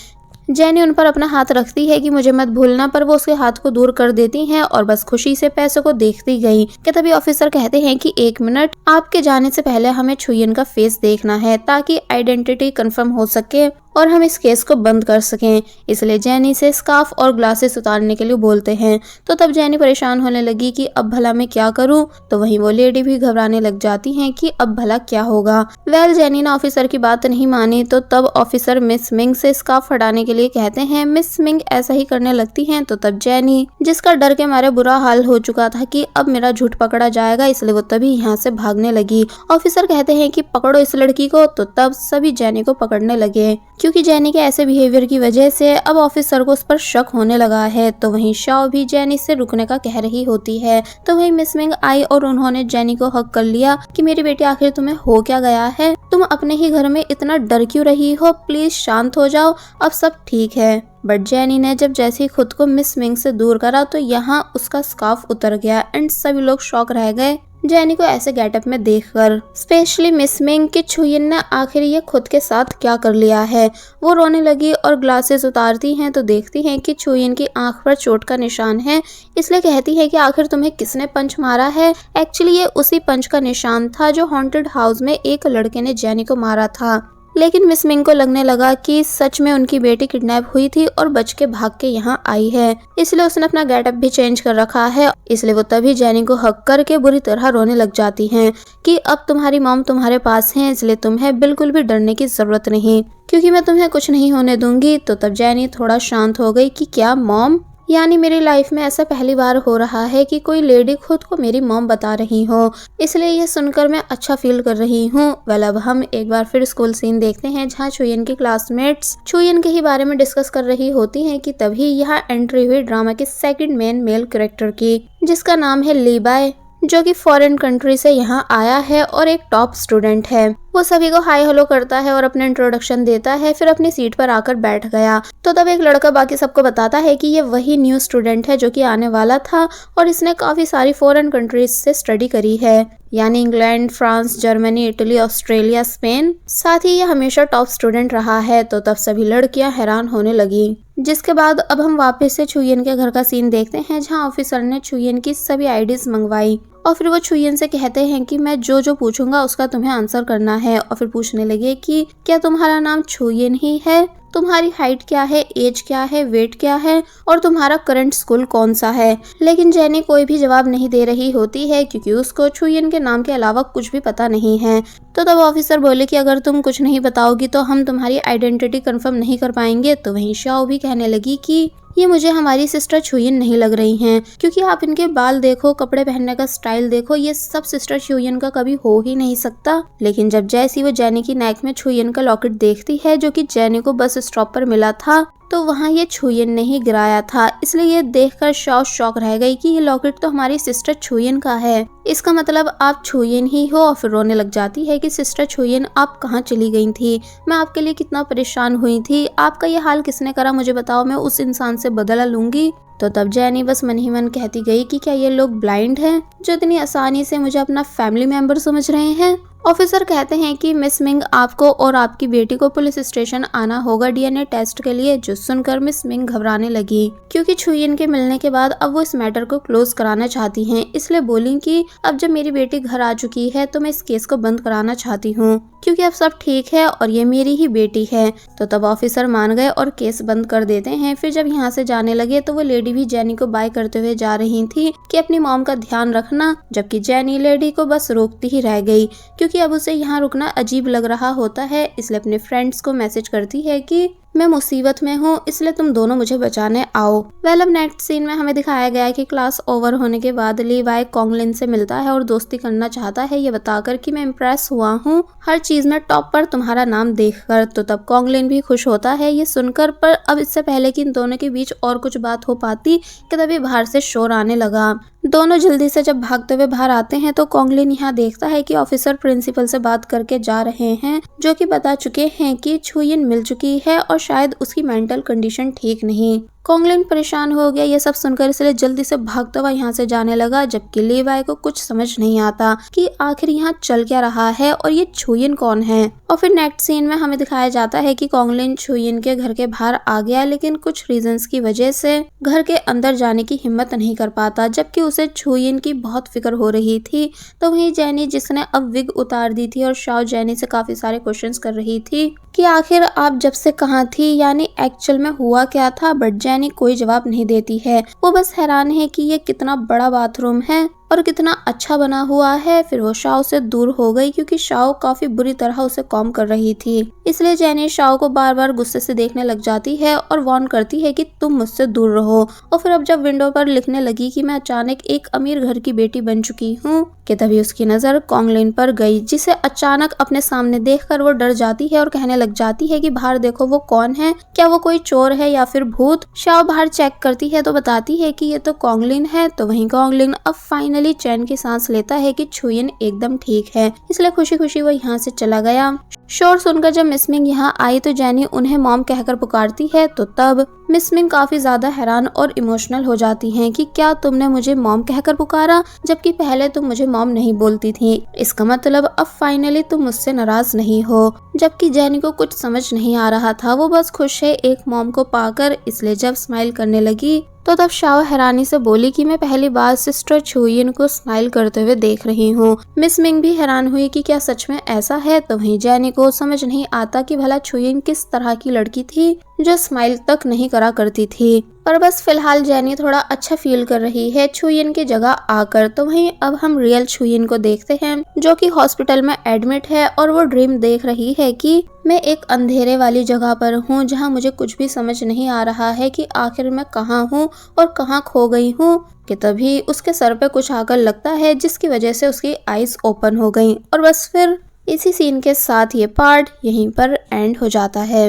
जेनी उन पर अपना हाथ रखती है कि मुझे मत भूलना, पर वो उसके हाथ को दूर कर देती हैं और बस खुशी से पैसों को देखती गई कि तभी ऑफिसर कहते हैं कि एक मिनट, आपके जाने से पहले हमें छुयिन का फेस देखना है ताकि आइडेंटिटी कंफर्म हो सके और हम इस केस को बंद कर सकें। इसलिए जेनी से स्कार्फ और ग्लासेस उतारने के लिए बोलते हैं। तो तब जेनी परेशान होने लगी कि अब भला मैं क्या करूं। तो वहीं वो लेडी भी घबराने लग जाती हैं कि अब भला क्या होगा। वेल जेनी ने ऑफिसर की बात नहीं मानी तो तब ऑफिसर मिस मिंग से स्कार्फ हटाने के लिए कहते हैं। मिस मिंग ऐसा ही करने लगती हैं। तो तब जेनी, जिसका डर के मारे बुरा हाल हो चुका था कि अब मेरा झूठ पकड़ा जाएगा, इसलिए वो तभी यहाँ से भागने लगी। ऑफिसर कहते हैं कि पकड़ो इस लड़की को। तो तब सभी जेनी को पकड़ने लगे क्योंकि जेनी के ऐसे बिहेवियर की वजह से अब ऑफिसर को उस पर शक होने लगा है। तो वहीं शाओ भी जेनी से रुकने का कह रही होती है। तो वहीं मिस मिंग आई और उन्होंने जेनी को हक कर लिया कि मेरी बेटी आखिर तुम्हें हो क्या गया है, तुम अपने ही घर में इतना डर क्यों रही हो, प्लीज शांत हो जाओ, अब सब ठीक है। बट जेनी ने जैसे ही खुद को मिस मिंग से दूर करा तो यहाँ उसका स्कार्फ उतर गया एंड सभी लोग शॉक रह गए जेनी को ऐसे गेटअप में देखकर, स्पेशली मिस मिंग कि छुयिन ने आखिर ये खुद के साथ क्या कर लिया है। वो रोने लगी और ग्लासेस उतारती हैं तो देखती हैं कि छुयिन की आंख पर चोट का निशान है, इसलिए कहती है कि आखिर तुम्हें किसने पंच मारा है। एक्चुअली ये उसी पंच का निशान था जो हॉन्टेड हाउस में एक लड़के ने जेनी को मारा था। लेकिन मिस मिंग को लगने लगा कि सच में उनकी बेटी किडनैप हुई थी और बच के भाग के यहाँ आई है, इसलिए उसने अपना गेटअप भी चेंज कर रखा है। इसलिए वो तभी जेनी को हक करके बुरी तरह रोने लग जाती हैं कि अब तुम्हारी मॉम तुम्हारे पास है, इसलिए तुम्हें बिल्कुल भी डरने की जरूरत नहीं, क्योंकि मैं तुम्हें कुछ नहीं होने दूंगी। तो तब जेनी थोड़ा शांत हो गई कि क्या मॉम, यानी मेरी लाइफ में ऐसा पहली बार हो रहा है कि कोई लेडी खुद को मेरी मॉम बता रही हो, इसलिए ये सुनकर मैं अच्छा फील कर रही हूँ। वेल अब हम एक बार फिर स्कूल सीन देखते हैं जहाँ छुयिन की क्लासमेट्स छुयिन के ही बारे में डिस्कस कर रही होती हैं कि तभी यहाँ एंट्री हुई ड्रामा के सेकंड मेन मेल कैरेक्टर की, जिसका नाम है ली बाय, जो कि फॉरेन कंट्री से यहाँ आया है और एक टॉप स्टूडेंट है। वो सभी को हाई हेलो करता है और अपने इंट्रोडक्शन देता है, फिर अपनी सीट पर आकर बैठ गया। तो तब एक लड़का बाकी सबको बताता है कि ये वही न्यू स्टूडेंट है जो कि आने वाला था और इसने काफी सारी फॉरेन कंट्रीज से स्टडी करी है, यानी England, France, Germany, Italy, Australia, Spain, साथ ही ये हमेशा टॉप स्टूडेंट रहा है। तो तब सभी लड़कियां हैरान होने लगी, जिसके बाद अब हम वापस से छुयिन के घर का सीन देखते हैं जहां ऑफिसर ने छुयिन की सभी आईडीज मंगवाई और फिर वो छुयिन से कहते हैं कि मैं जो जो पूछूंगा उसका तुम्हें आंसर करना है। और फिर पूछने लगे कि क्या तुम्हारा नाम छुयिन ही है, तुम्हारी हाइट क्या है, एज क्या है, वेट क्या है और तुम्हारा करंट स्कूल कौन सा है। लेकिन जेनी कोई भी जवाब नहीं दे रही होती है क्योंकि उसको छुयिन के नाम के अलावा कुछ भी पता नहीं है। तो तब ऑफिसर बोले कि अगर तुम कुछ नहीं बताओगी तो हम तुम्हारी आइडेंटिटी कंफर्म नहीं कर पाएंगे। तो वहीं शाओ भी कहने लगी कि ये मुझे हमारी सिस्टर छुयिन नहीं लग रही हैं, क्योंकि आप इनके बाल देखो, कपड़े पहनने का स्टाइल देखो, ये सब सिस्टर छुयिन का कभी हो ही नहीं सकता। लेकिन जब जैसी वो जेनी की नेक में छुयिन का लॉकेट देखती है जो कि जेनी को बस स्टॉप पर मिला था, तो वहाँ ये छुयिन ने ही गिराया था, इसलिए ये देखकर शाओ शॉक रह गई कि ये लॉकेट तो हमारी सिस्टर छुयिन का है, इसका मतलब आप छुयिन ही हो। और फिर रोने लग जाती है कि सिस्टर छुयिन आप कहाँ चली गई थी, मैं आपके लिए कितना परेशान हुई थी, आपका ये हाल किसने करा मुझे बताओ, मैं उस इंसान से बदला लूंगी। तो तब जेनी बस मन ही मन कहती गई कि क्या ये लोग ब्लाइंड हैं जो इतनी आसानी से मुझे अपना फैमिली मेंबर समझ रहे हैं। ऑफिसर कहते हैं कि मिस मिंग आपको और आपकी बेटी को पुलिस स्टेशन आना होगा डीएनए टेस्ट के लिए, जो सुनकर मिस मिंग घबराने लगी क्योंकि छुयिन के मिलने के बाद अब वो इस मैटर को क्लोज कराना चाहती हैं, इसलिए बोली कि अब जब मेरी बेटी घर आ चुकी है तो मैं इस केस को बंद कराना चाहती हूँ क्योंकि अब सब ठीक है और ये मेरी ही बेटी है। तो तब ऑफिसर मान गए और केस बंद कर देते हैं। फिर जब यहाँ से जाने लगे तो वो लेडी भी जेनी को बाय करते हुए जा रही थी कि अपनी मॉम का ध्यान रखना, जबकि जेनी लेडी को बस रोकती ही रह गई क्योंकि अब उसे यहाँ रुकना अजीब लग रहा होता है, इसलिए अपने फ्रेंड्स को मैसेज करती है कि मैं मुसीबत में हूँ, इसलिए तुम दोनों मुझे बचाने आओ। वेल अब नेक्स्ट सीन में हमें दिखाया गया है कि क्लास ओवर होने के बाद ली वाई कॉन्गलिन से मिलता है और दोस्ती करना चाहता है, ये बताकर कि मैं इम्प्रेस हुआ हूँ हर चीज में टॉप पर तुम्हारा नाम देखकर। तो तब कॉन्गलिन भी खुश होता है ये सुनकर, पर अब इससे पहले कि इन दोनों के बीच और कुछ बात हो पाती कि तभी बाहर से शोर आने लगा। दोनों जल्दी से जब भागते हुए बाहर आते हैं तो कॉन्गलिन यहाँ देखता है कि ऑफिसर प्रिंसिपल से बात करके जा रहे हैं जो कि बता चुके हैं कि छुयिन मिल चुकी है और शायद उसकी मेंटल कंडीशन ठीक नहीं। कॉन्गलिन परेशान हो गया ये सब सुनकर, इसलिए जल्दी से भागता हुआ यहाँ से जाने लगा, जबकि लीवाई को कुछ समझ नहीं आता कि आखिर यहाँ चल क्या रहा है और ये छुयिन कौन है। और फिर नेक्स्ट सीन में हमें दिखाया जाता है कि कॉन्गलिन छुयिन के घर के बाहर आ गया, लेकिन कुछ रीजंस की वजह से घर के अंदर जाने की हिम्मत नहीं कर पाता, जबकि उसे छुयिन की बहुत फिक्र हो रही थी। तो वहीं जेनी जिसने अब विग उतार दी थी और शाओ जेनी से काफी सारे क्वेश्चंस कर रही थी कि आखिर आप जब से कहाँ थी, यानी एक्चुअल में हुआ क्या था, बट जेनी कोई जवाब नहीं देती है। वो बस हैरान है कि ये कितना बड़ा बाथरूम है और कितना अच्छा बना हुआ है। फिर वो शाओ से दूर हो गई क्योंकि शाओ काफी बुरी तरह उसे कॉम कर रही थी। इसलिए जेनी शाओ को बार बार गुस्से से देखने लग जाती है और वार्न करती है कि तुम मुझसे दूर रहो। और फिर अब जब विंडो पर लिखने लगी कि मैं अचानक एक अमीर घर की बेटी बन चुकी हूँ कि तभी उसकी नजर कॉन्गलिन पर गई, जिसे अचानक अपने सामने देखकर वो डर जाती है और कहने लग जाती है कि बाहर देखो वो कौन है, क्या वो कोई चोर है या फिर भूत। शाओ बाहर चेक करती है तो बताती है कि ये तो कॉन्गलिन है। तो वहीं कॉन्गलिन अब फाइनली चैन की सांस लेता है कि छुयिन एकदम ठीक है, इसलिए खुशी खुशी वो यहाँ से चला गया। शोर सुनकर जब मिस मिंग यहाँ आई तो जेनी उन्हें मॉम कहकर पुकारती है। तो तब मिस मिंग काफी ज्यादा हैरान और इमोशनल हो जाती हैं कि क्या तुमने मुझे मॉम कहकर पुकारा, जबकि पहले तुम मुझे मॉम नहीं बोलती थी। इसका मतलब अब फाइनली तुम मुझसे नाराज नहीं हो। जबकि जेनी को कुछ समझ नहीं आ रहा था, वो बस खुश है एक मॉम को पाकर, इसलिए जब स्माइल करने लगी तो तब शाओ हैरानी से बोली कि मैं पहली बार सिस्टर छुयिन को स्माइल करते हुए देख रही हूँ। मिस मिंग भी हैरान हुई कि क्या सच में ऐसा है। तो वहीं जेनी को समझ नहीं आता कि भला छुयिन किस तरह की लड़की थी जो स्माइल तक नहीं करा करती थी। पर बस फिलहाल जेनी थोड़ा अच्छा फील कर रही है छुयिन की जगह आकर। तो वहीं अब हम रियल छुयिन को देखते हैं जो कि हॉस्पिटल में एडमिट है और वो ड्रीम देख रही है कि मैं एक अंधेरे वाली जगह पर हूँ जहाँ मुझे कुछ भी समझ नहीं आ रहा है कि आखिर मैं कहाँ हूँ और कहाँ खो गई हूँ। कि तभी उसके सर पे कुछ आकर लगता है जिसकी वजह से उसकी आईज ओपन हो गई। और बस फिर इसी सीन के साथ ये पार्ट यहीं पर एंड हो जाता है।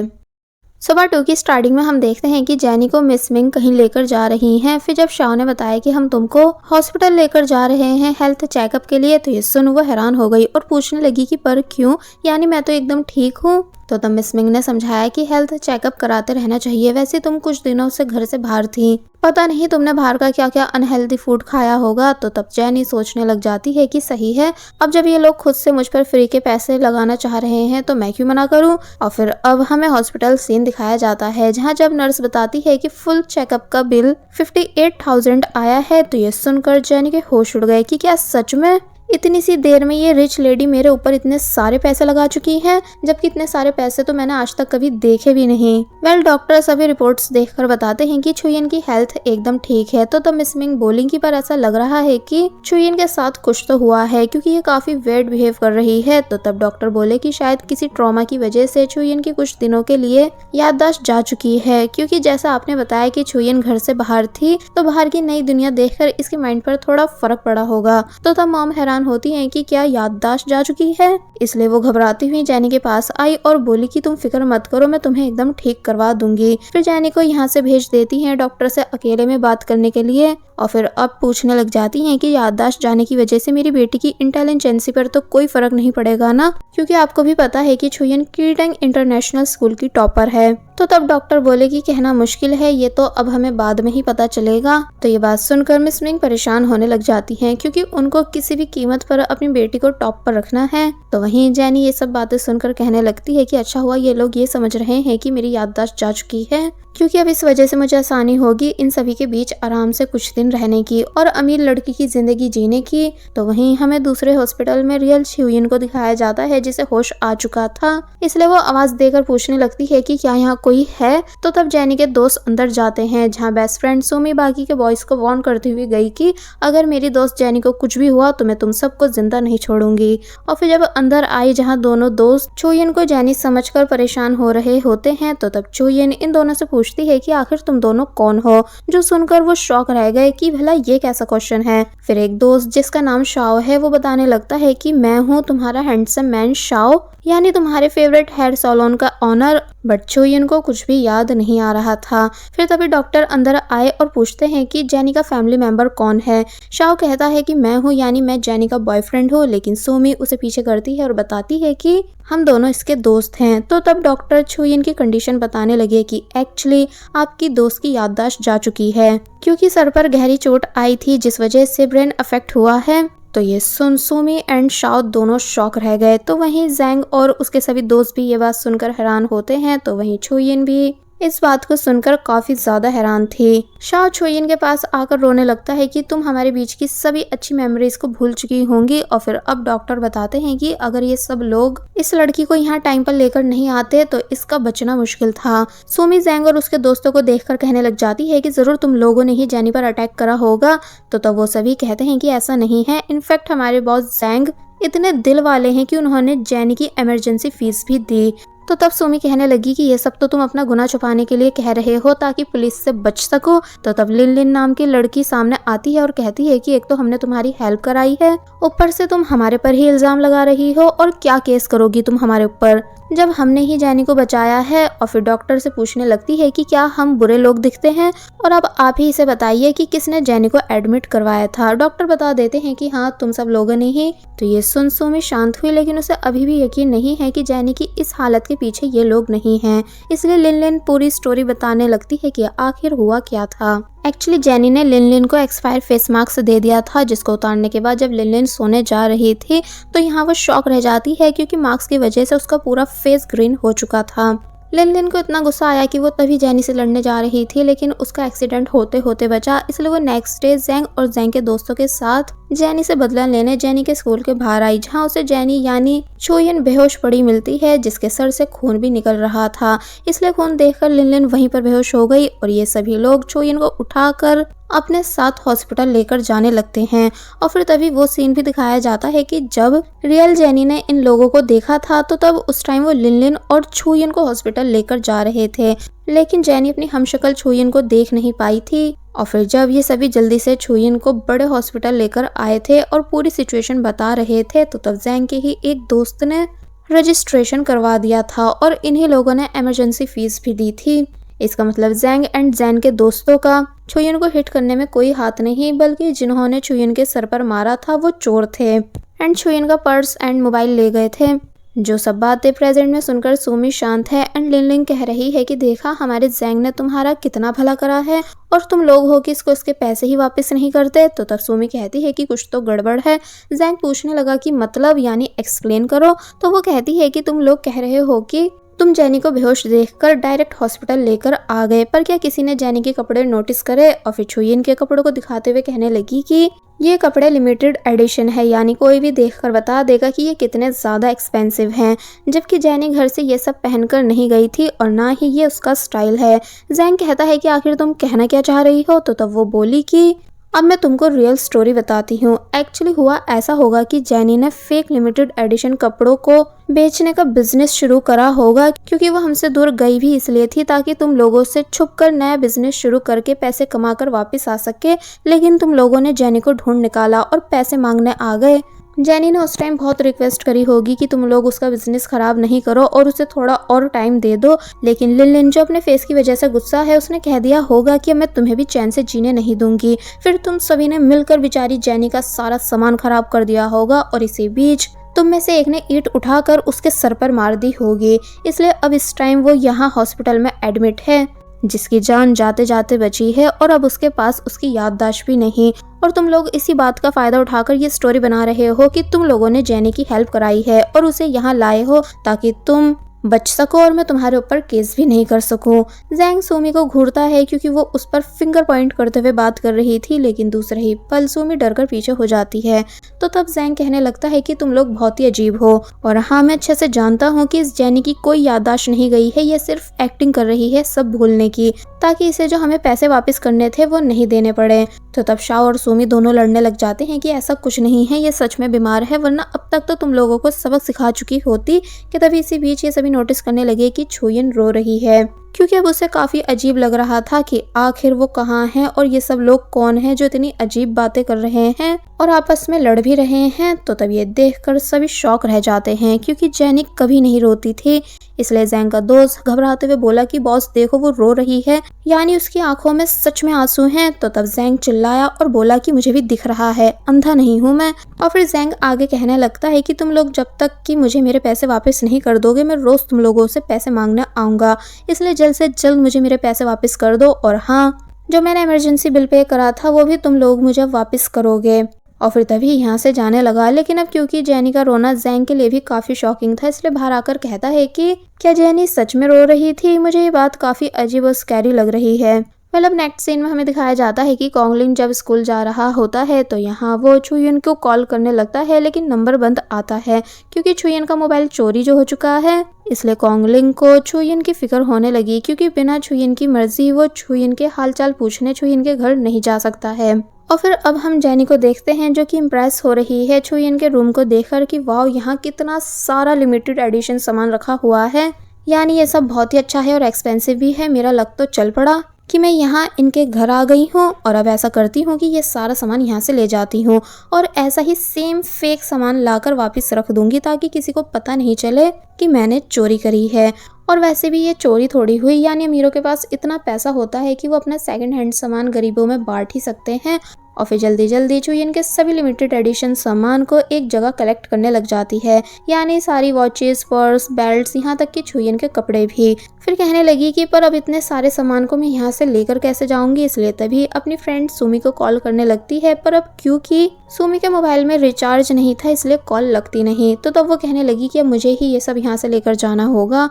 सुबह 2 की स्टार्टिंग में हम देखते हैं कि जेनी को मिस मिंग कहीं लेकर जा रही हैं। फिर जब शाओ ने बताया कि हम तुमको हॉस्पिटल लेकर जा रहे हैं हेल्थ चेकअप के लिए, तो ये सुन वो हैरान हो गई और पूछने लगी कि पर क्यों, यानी मैं तो एकदम ठीक हूँ। तो तब मिस मिंग ने समझाया कि हेल्थ चेकअप कराते रहना चाहिए, वैसे तुम कुछ दिनों से घर से बाहर थी, पता नहीं तुमने बाहर का क्या क्या अनहेल्दी फूड खाया होगा। तो तब जेनी सोचने लग जाती है कि सही है, अब जब ये लोग खुद से मुझ पर फ्री के पैसे लगाना चाह रहे हैं तो मैं क्यों मना करूं। और फिर अब हमें हॉस्पिटल सीन दिखाया जाता है जहां जब नर्स बताती है कि फुल चेकअप का बिल 58,000 आया है। तो ये सुनकर जेनी के होश उड़ गए कि क्या सच में इतनी सी देर में ये रिच लेडी मेरे ऊपर इतने सारे पैसे लगा चुकी हैं, जबकि इतने सारे पैसे तो मैंने आज तक कभी देखे भी नहीं। वेल डॉक्टर सभी रिपोर्ट्स देखकर बताते हैं कि छुयिन की हेल्थ एकदम ठीक है। तो तब मिस मिंग बोलेंगी पर ऐसा लग रहा है कि छुयिन के साथ कुछ तो हुआ है क्योंकि ये काफी वेट बिहेव कर रही है। तो तब डॉक्टर बोले कि शायद किसी ट्रॉमा की वजह से छुयिन की कुछ दिनों के लिए याददाश्त जा चुकी है, क्योंकि जैसा आपने बताया कि छुयिन घर से बाहर थी तो बाहर की नई दुनिया देखकर इसके माइंड पर थोड़ा फर्क पड़ा होगा। तो तब मॉम हैरान होती हैं कि क्या याददाश्त जा चुकी है, इसलिए वो घबराती हुई जेनी के पास आई और बोली कि तुम फिक्र मत करो, मैं तुम्हें एकदम ठीक करवा दूंगी। फिर जेनी को यहाँ से भेज देती हैं डॉक्टर से अकेले में बात करने के लिए। और फिर अब पूछने लग जाती हैं कि याददाश्त जाने की वजह से मेरी बेटी की इंटेलिजेंसी पर तो कोई फर्क नहीं पड़ेगा ना, क्योंकि आपको भी पता है कि छुयिन कीटंग इंटरनेशनल स्कूल की टॉपर है। तो तब डॉक्टर बोले कि कहना मुश्किल है, ये तो अब हमें बाद में ही पता चलेगा। तो ये बात सुनकर मिस मिंग परेशान होने लग जाती हैं क्योंकि उनको किसी भी कीमत पर अपनी बेटी को टॉप पर रखना है। तो वहीं जेनी ये सब बातें सुनकर कहने लगती है कि अच्छा हुआ ये लोग ये समझ रहे हैं कि मेरी याददाश्त जा चुकी है, क्योंकि अब इस वजह से मुझे आसानी होगी इन सभी के बीच आराम से कुछ दिन रहने की और अमीर लड़की की जिंदगी जीने की। तो वहीं हमें दूसरे हॉस्पिटल में रियल छुयिन को दिखाया जाता है जिसे होश आ चुका था, इसलिए वो आवाज देकर पूछने लगती है कि क्या यहाँ कोई है। तो तब जेनी के दोस्त अंदर जाते हैं जहाँ बेस्ट फ्रेंड सोमी बाकी के बॉयज को वार्न करती हुई गई कि अगर मेरी दोस्त जेनी को कुछ भी हुआ तो मैं तुम सबको जिंदा नहीं छोड़ूंगी। और फिर जब अंदर आई जहाँ दोनों दोस्त छुयिन को जेनी समझकर परेशान हो रहे होते हैं, तो तब छुयिन इन दोनों से पूछती है कि आखिर तुम दोनों कौन हो, जो सुनकर वो शॉक रह गए कि भला ये कैसा क्वेश्चन है। फिर एक दोस्त जिसका नाम शाओ है वो बताने लगता है कि मैं हूँ तुम्हारा हैंडसम मैन शाओ, यानी तुम्हारे फेवरेट हेयर सैलून का ऑनर। बट छुयिन को कुछ भी याद नहीं आ रहा था। फिर तभी डॉक्टर अंदर आए और पूछते हैं कि जेनी का फैमिली मेंबर कौन है। शाओ कहता है कि मैं हूँ, यानी मैं जेनी का बॉयफ्रेंड हूँ, लेकिन सोमी उसे पीछे करती है और बताती है कि हम दोनों इसके दोस्त हैं। तो तब डॉक्टर छुयिन की कंडीशन बताने लगे कि एक्चुअली आपकी दोस्त की याददाश्त जा चुकी है क्योंकि सर पर गहरी चोट आई थी जिस वजह से ब्रेन अफेक्ट हुआ है। तो ये सुन सोमी एंड शाओ दोनों शॉक रह गए। तो वहीं जैंग और उसके सभी दोस्त भी ये बात सुनकर हैरान होते हैं। तो वहीं छुयिन भी इस बात को सुनकर काफी ज्यादा हैरान थी। शाओ छोयिन के पास आकर रोने लगता है कि तुम हमारे बीच की सभी अच्छी मेमोरीज को भूल चुकी होंगी। और फिर अब डॉक्टर बताते हैं कि अगर ये सब लोग इस लड़की को यहाँ टाइम पर लेकर नहीं आते तो इसका बचना मुश्किल था। सुमी जैंग और उसके दोस्तों को देखकर कहने लग जाती है कि जरूर तुम लोगों ने ही जेनी पर अटैक करा होगा। तो तब वो सभी कहते हैं कि ऐसा नहीं है, इनफैक्ट हमारे बॉस जैंग इतने दिल वाले हैं कि उन्होंने जेनी की इमरजेंसी फीस भी दी। तो तब सुमी कहने लगी कि ये सब तो तुम अपना गुनाह छुपाने के लिए कह रहे हो ताकि पुलिस से बच सको। तो तब लिन लिन नाम की लड़की सामने आती है और कहती है कि एक तो हमने तुम्हारी हेल्प कराई है, ऊपर से तुम हमारे पर ही इल्जाम लगा रही हो, और क्या केस करोगी तुम हमारे ऊपर जब हमने ही जेनी को बचाया है। और फिर डॉक्टर से पूछने लगती है कि क्या हम बुरे लोग दिखते हैं, और अब आप ही इसे बताइए कि किसने जेनी को एडमिट करवाया था। डॉक्टर बता देते हैं कि हाँ तुम सब लोगों ने ही। तो ये सुन सुमी शांत हुई, लेकिन उसे अभी भी यकीन नहीं है कि जेनी की इस हालत के पीछे ये लोग नहीं हैं। इसलिए लिन लिन पूरी स्टोरी बताने लगती है कि आखिर हुआ क्या था। एक्चुअली जेनी ने लिन लिन को एक्सपायर फेस मास्क दे दिया था, जिसको उतारने के बाद जब लिन लिन सोने जा रही थी तो यहाँ वो शॉक रह जाती है क्योंकि मास्क की वजह से उसका पूरा फेस ग्रीन हो चुका था। लिन लिन को इतना गुस्सा आया कि वो तभी जेनी से लड़ने जा रही थी, लेकिन उसका एक्सीडेंट होते होते बचा। इसलिए वो नेक्स्ट डे जैंग और जैंग के दोस्तों के साथ जेनी से बदला लेने जेनी के स्कूल के बाहर आई, जहाँ उसे जेनी यानी छोयिन बेहोश पड़ी मिलती है, जिसके सर से खून भी निकल रहा था। इसलिए खून देखकर लिन लिन वहीं पर बेहोश हो गई और ये सभी लोग छोयिन को उठाकर अपने साथ हॉस्पिटल लेकर जाने लगते हैं। और फिर तभी वो सीन भी दिखाया जाता है कि जब रियल जेनी ने इन लोगों को देखा था तो तब उस टाइम वो लिन लिन और छोयिन को हॉस्पिटल लेकर जा रहे थे, लेकिन जेनी अपनी हमशक्ल छोयिन को देख नहीं पाई थी। और फिर जब ये सभी जल्दी से छोयिन को बड़े हॉस्पिटल लेकर आए थे और पूरी सिचुएशन बता रहे थे तो तब जैंग के ही एक दोस्त ने रजिस्ट्रेशन करवा दिया था और इन्हीं लोगों ने इमरजेंसी फीस भी दी थी। इसका मतलब जैंग एंड जैन के दोस्तों का छोयिन को हिट करने में कोई हाथ नहीं, बल्कि जिन्होंने छोयिन के सर पर मारा था वो चोर थे एंड छोयिन का पर्स एंड मोबाइल ले गए थे। जो सब बातें प्रेजेंट में सुनकर सुमी शांत है एंड लिन लिन कह रही है कि देखा हमारे जैंग ने तुम्हारा कितना भला करा है और तुम लोग हो कि इसको इसके पैसे ही वापस नहीं करते। तो तब सुमी कहती है कि कुछ तो गड़बड़ है। जैंग पूछने लगा कि मतलब यानी एक्सप्लेन करो। तो वो कहती है कि तुम लोग कह रहे हो कि तुम जेनी को बेहोश देखकर डायरेक्ट हॉस्पिटल लेकर आ गए, पर क्या किसी ने जेनी के कपड़े नोटिस करे। और फिर छोयिन के कपड़ों को दिखाते हुए कहने लगी कि ये कपड़े लिमिटेड एडिशन है, यानी कोई भी देखकर बता देगा कि ये कितने ज्यादा एक्सपेंसिव हैं, जबकि जेनी घर से ये सब पहनकर नहीं गई थी और ना ही ये उसका स्टाइल है। जैंग कहता है कि आखिर तुम कहना क्या चाह रही हो। तो तब वो बोली कि अब मैं तुमको रियल स्टोरी बताती हूँ। एक्चुअली हुआ ऐसा होगा कि जेनी ने फेक लिमिटेड एडिशन कपड़ों को बेचने का बिजनेस शुरू करा होगा, क्योंकि वो हमसे दूर गई भी इसलिए थी ताकि तुम लोगों से छुपकर नया बिजनेस शुरू करके पैसे कमाकर वापस आ सके। लेकिन तुम लोगों ने जेनी को ढूंढ निकाला और पैसे मांगने आ गए। जेनी ने उस टाइम बहुत रिक्वेस्ट करी होगी कि तुम लोग उसका बिजनेस खराब नहीं करो और उसे थोड़ा और टाइम दे दो, लेकिन लिन लिन जो अपने फेस की वजह से गुस्सा है उसने कह दिया होगा कि मैं तुम्हें भी चैन से जीने नहीं दूंगी। फिर तुम सभी ने मिलकर बेचारी जेनी का सारा सामान खराब कर दिया होगा और इसी बीच तुम में से एक ने ईंट उठाकर उसके सर पर मार दी होगी। इसलिए अब इस टाइम वो यहाँ हॉस्पिटल में एडमिट है, जिसकी जान जाते जाते बची है और अब उसके पास उसकी याददाश्त भी नहीं। और तुम लोग इसी बात का फायदा उठाकर ये स्टोरी बना रहे हो कि तुम लोगों ने जेनी की हेल्प कराई है और उसे यहाँ लाए हो ताकि तुम बच सको और मैं तुम्हारे ऊपर केस भी नहीं कर सकूं। जैंग सुमी को घूरता है क्योंकि वो उस पर फिंगर पॉइंट करते हुए बात कर रही थी, लेकिन दूसरे ही पल सुमी डरकर पीछे हो जाती है। तो तब जैंग कहने लगता है कि तुम लोग बहुत ही अजीब हो और हाँ मैं अच्छे से जानता हूँ कि इस जेनी की कोई याददाश्त नहीं गई है, ये सिर्फ एक्टिंग कर रही है सब भूलने की, ताकि इसे जो हमें पैसे वापस करने थे वो नहीं देने पड़े। तो तब शाओ और सुमी दोनों लड़ने लग जाते हैं कि ऐसा कुछ नहीं है, ये सच में बीमार है, वरना अब तक तो तुम लोगों को सबक सिखा चुकी होती। कि तभी इसी बीच ये सभी नोटिस करने लगे कि छोयिन रो रही है, क्योंकि अब उसे काफी अजीब लग रहा था कि आखिर वो कहाँ है और ये सब लोग कौन हैं जो इतनी अजीब बातें कर रहे हैं और आपस में लड़ भी रहे हैं। तो तब ये देखकर सभी शॉक रह जाते हैं, क्योंकि जेनी कभी नहीं रोती थी। इसलिए जैंग का दोस्त घबराते हुए बोला कि बॉस देखो वो रो रही है, यानी उसकी आंखों में सच में आंसू हैं। तो तब जैंग चिल्लाया और बोला कि मुझे भी दिख रहा है, अंधा नहीं हूँ मैं। और फिर जैंग आगे कहने लगता है कि तुम लोग जब तक कि मुझे मेरे पैसे वापस नहीं कर दोगे मैं रोज तुम लोगों से पैसे मांगने आऊंगा, इसलिए जल्द से जल्द मुझे मेरे पैसे वापस कर दो। और हाँ, जो मैंने इमरजेंसी बिल पे करा था वो भी तुम लोग मुझे वापस करोगे। और फिर तभी यहाँ से जाने लगा। लेकिन अब क्योंकि जेनी का रोना जैंग के लिए भी काफी शॉकिंग था, इसलिए बाहर आकर कहता है कि क्या जेनी सच में रो रही थी? मुझे ये बात काफी अजीब और स्कैरी लग रही है। मतलब नेक्स्ट सीन में हमें दिखाया जाता है कि कॉन्गलिन जब स्कूल जा रहा होता है तो यहाँ वो छुयन को कॉल करने लगता है, लेकिन नंबर बंद आता है क्योंकि छुयन का मोबाइल चोरी जो हो चुका है। इसलिए कॉन्गलिन को छुयन की फिक्र होने लगी क्योंकि बिना छुयन की मर्जी वो छुयन के हालचाल पूछने छुयन के घर नहीं जा सकता है। और फिर अब हम जेनी को देखते हैं जो कि इम्प्रेस हो रही है छुयन के रूम को देखकर कि वाह, यहाँ कितना सारा लिमिटेड एडिशन सामान रखा हुआ है। यानी ये सब बहुत ही अच्छा है और एक्सपेंसिव भी है। मेरा लक तो चल पड़ा कि मैं यहाँ इनके घर आ गई हूँ और अब ऐसा करती हूँ कि ये सारा सामान यहाँ से ले जाती हूँ और ऐसा ही सेम फेक सामान लाकर वापस रख दूंगी ताकि किसी को पता नहीं चले कि मैंने चोरी करी है। और वैसे भी ये चोरी थोड़ी हुई, यानी अमीरों के पास इतना पैसा होता है कि वो अपना सेकंड हैंड सामान गरीबों में बांट ही सकते हैं। और फिर जल्दी जल्दी छुयन के सभी लिमिटेड एडिशन सामान को एक जगह कलेक्ट करने लग जाती है, यानी सारी वॉचेस, पर्स, बेल्ट्स, यहाँ तक कि छुयन के कपड़े भी। फिर कहने लगी कि पर अब इतने सारे सामान को मैं यहाँ से लेकर कैसे जाऊंगी, इसलिए तभी अपनी फ्रेंड सुमी को कॉल करने लगती है। पर अब क्योंकि सुमी के मोबाइल में रिचार्ज नहीं था इसलिए कॉल लगती नहीं, तो तब वो कहने लगी कि अब मुझे ही ये सब यहाँ से लेकर जाना होगा।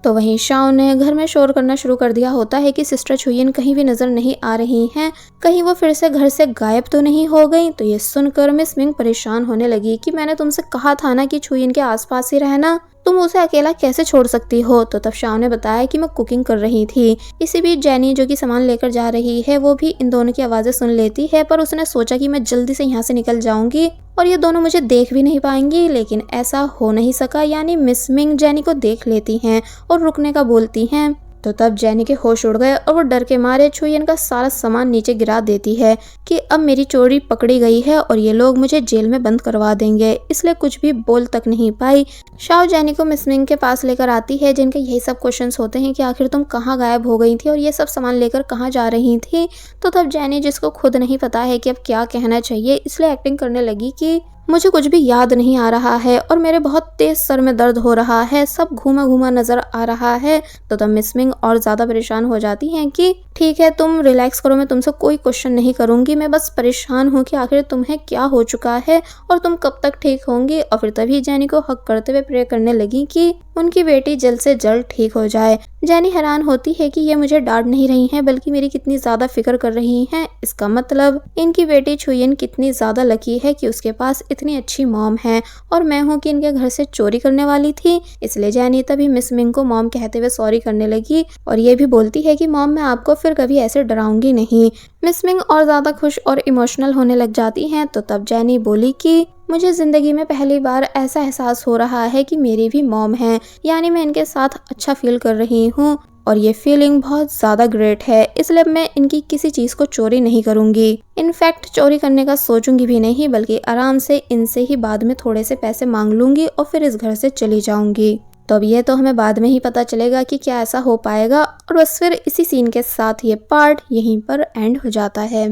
तो वहीं शाओ ने घर में शोर करना शुरू कर दिया होता है कि सिस्टर छुयन कहीं भी नजर नहीं आ रही हैं, कहीं वो फिर से घर से गायब तो नहीं हो गई। तो ये सुनकर मिस मिंग परेशान होने लगी कि मैंने तुमसे कहा था ना कि छुयन के आसपास ही रहना, तुम उसे अकेला कैसे छोड़ सकती हो। तो तब शाओ ने बताया कि मैं कुकिंग कर रही थी। इसी बीच जेनी जो कि सामान लेकर जा रही है वो भी इन दोनों की आवाजें सुन लेती है, पर उसने सोचा कि मैं जल्दी से यहाँ से निकल जाऊंगी और ये दोनों मुझे देख भी नहीं पाएंगी, लेकिन ऐसा हो नहीं सका। यानी मिस मिंग जेनी को देख लेती हैं और रुकने का बोलती हैं। तो तब जेनी के होश उड़ गए और वो डर के मारे छुयन का सारा सामान नीचे गिरा देती है कि अब मेरी चोरी पकड़ी गई है और ये लोग मुझे जेल में बंद करवा देंगे, इसलिए कुछ भी बोल तक नहीं पाई। शाओ जेनी को मिस मिंग के पास लेकर आती है, जिनके यही सब क्वेश्चंस होते हैं कि आखिर तुम कहाँ गायब हो गई थी और ये सब सामान लेकर कहाँ जा रही थी। तो तब जेनी, जिसको खुद नहीं पता है कि अब क्या कहना चाहिए, इसलिए एक्टिंग करने लगी कि मुझे कुछ भी याद नहीं आ रहा है और मेरे बहुत तेज सर में दर्द हो रहा है, सब घूमा घूमा नजर आ रहा है। तो तब मिस मिंग और ज्यादा परेशान हो जाती हैं कि ठीक है, तुम रिलैक्स करो, मैं तुमसे कोई क्वेश्चन नहीं करूंगी, मैं बस परेशान हूँ कि आखिर तुम्हें क्या हो चुका है और तुम कब तक ठीक होंगी। और फिर तभी जेनी को हक करते हुए प्रे करने लगी कि उनकी बेटी जल्द से जल्द ठीक हो जाए। जेनी हैरान होती है कि ये मुझे डांट नहीं रही हैं बल्कि मेरी कितनी ज्यादा फिक्र कर रही हैं। इसका मतलब इनकी बेटी छुयन कितनी ज्यादा लकी है कि उसके पास इतनी अच्छी मॉम है और मैं हूँ कि इनके घर से चोरी करने वाली थी। इसलिए जेनी तभी मिस मिंग को मॉम कहते हुए सॉरी करने लगी और ये भी बोलती है कि मॉम, मैं आपको फिर कभी ऐसे डराऊंगी नहीं। मिस मिंग और ज्यादा खुश और इमोशनल होने लग जाती हैं। तो तब जेनी बोली कि मुझे जिंदगी में पहली बार ऐसा एहसास हो रहा है कि मेरी भी मॉम है, यानी मैं इनके साथ अच्छा फील कर रही हूँ और ये फीलिंग बहुत ज्यादा ग्रेट है, इसलिए मैं इनकी किसी चीज को चोरी नहीं करूंगी। इनफैक्ट चोरी करने का सोचूंगी भी नहीं, बल्कि आराम से इनसे ही बाद में थोड़े से पैसे मांग लूंगी और फिर इस घर से चली जाऊंगी। तो अब ये तो हमें बाद में ही पता चलेगा कि क्या ऐसा हो पाएगा। और बस फिर इसी सीन के साथ ये पार्ट यहीं पर एंड हो जाता है।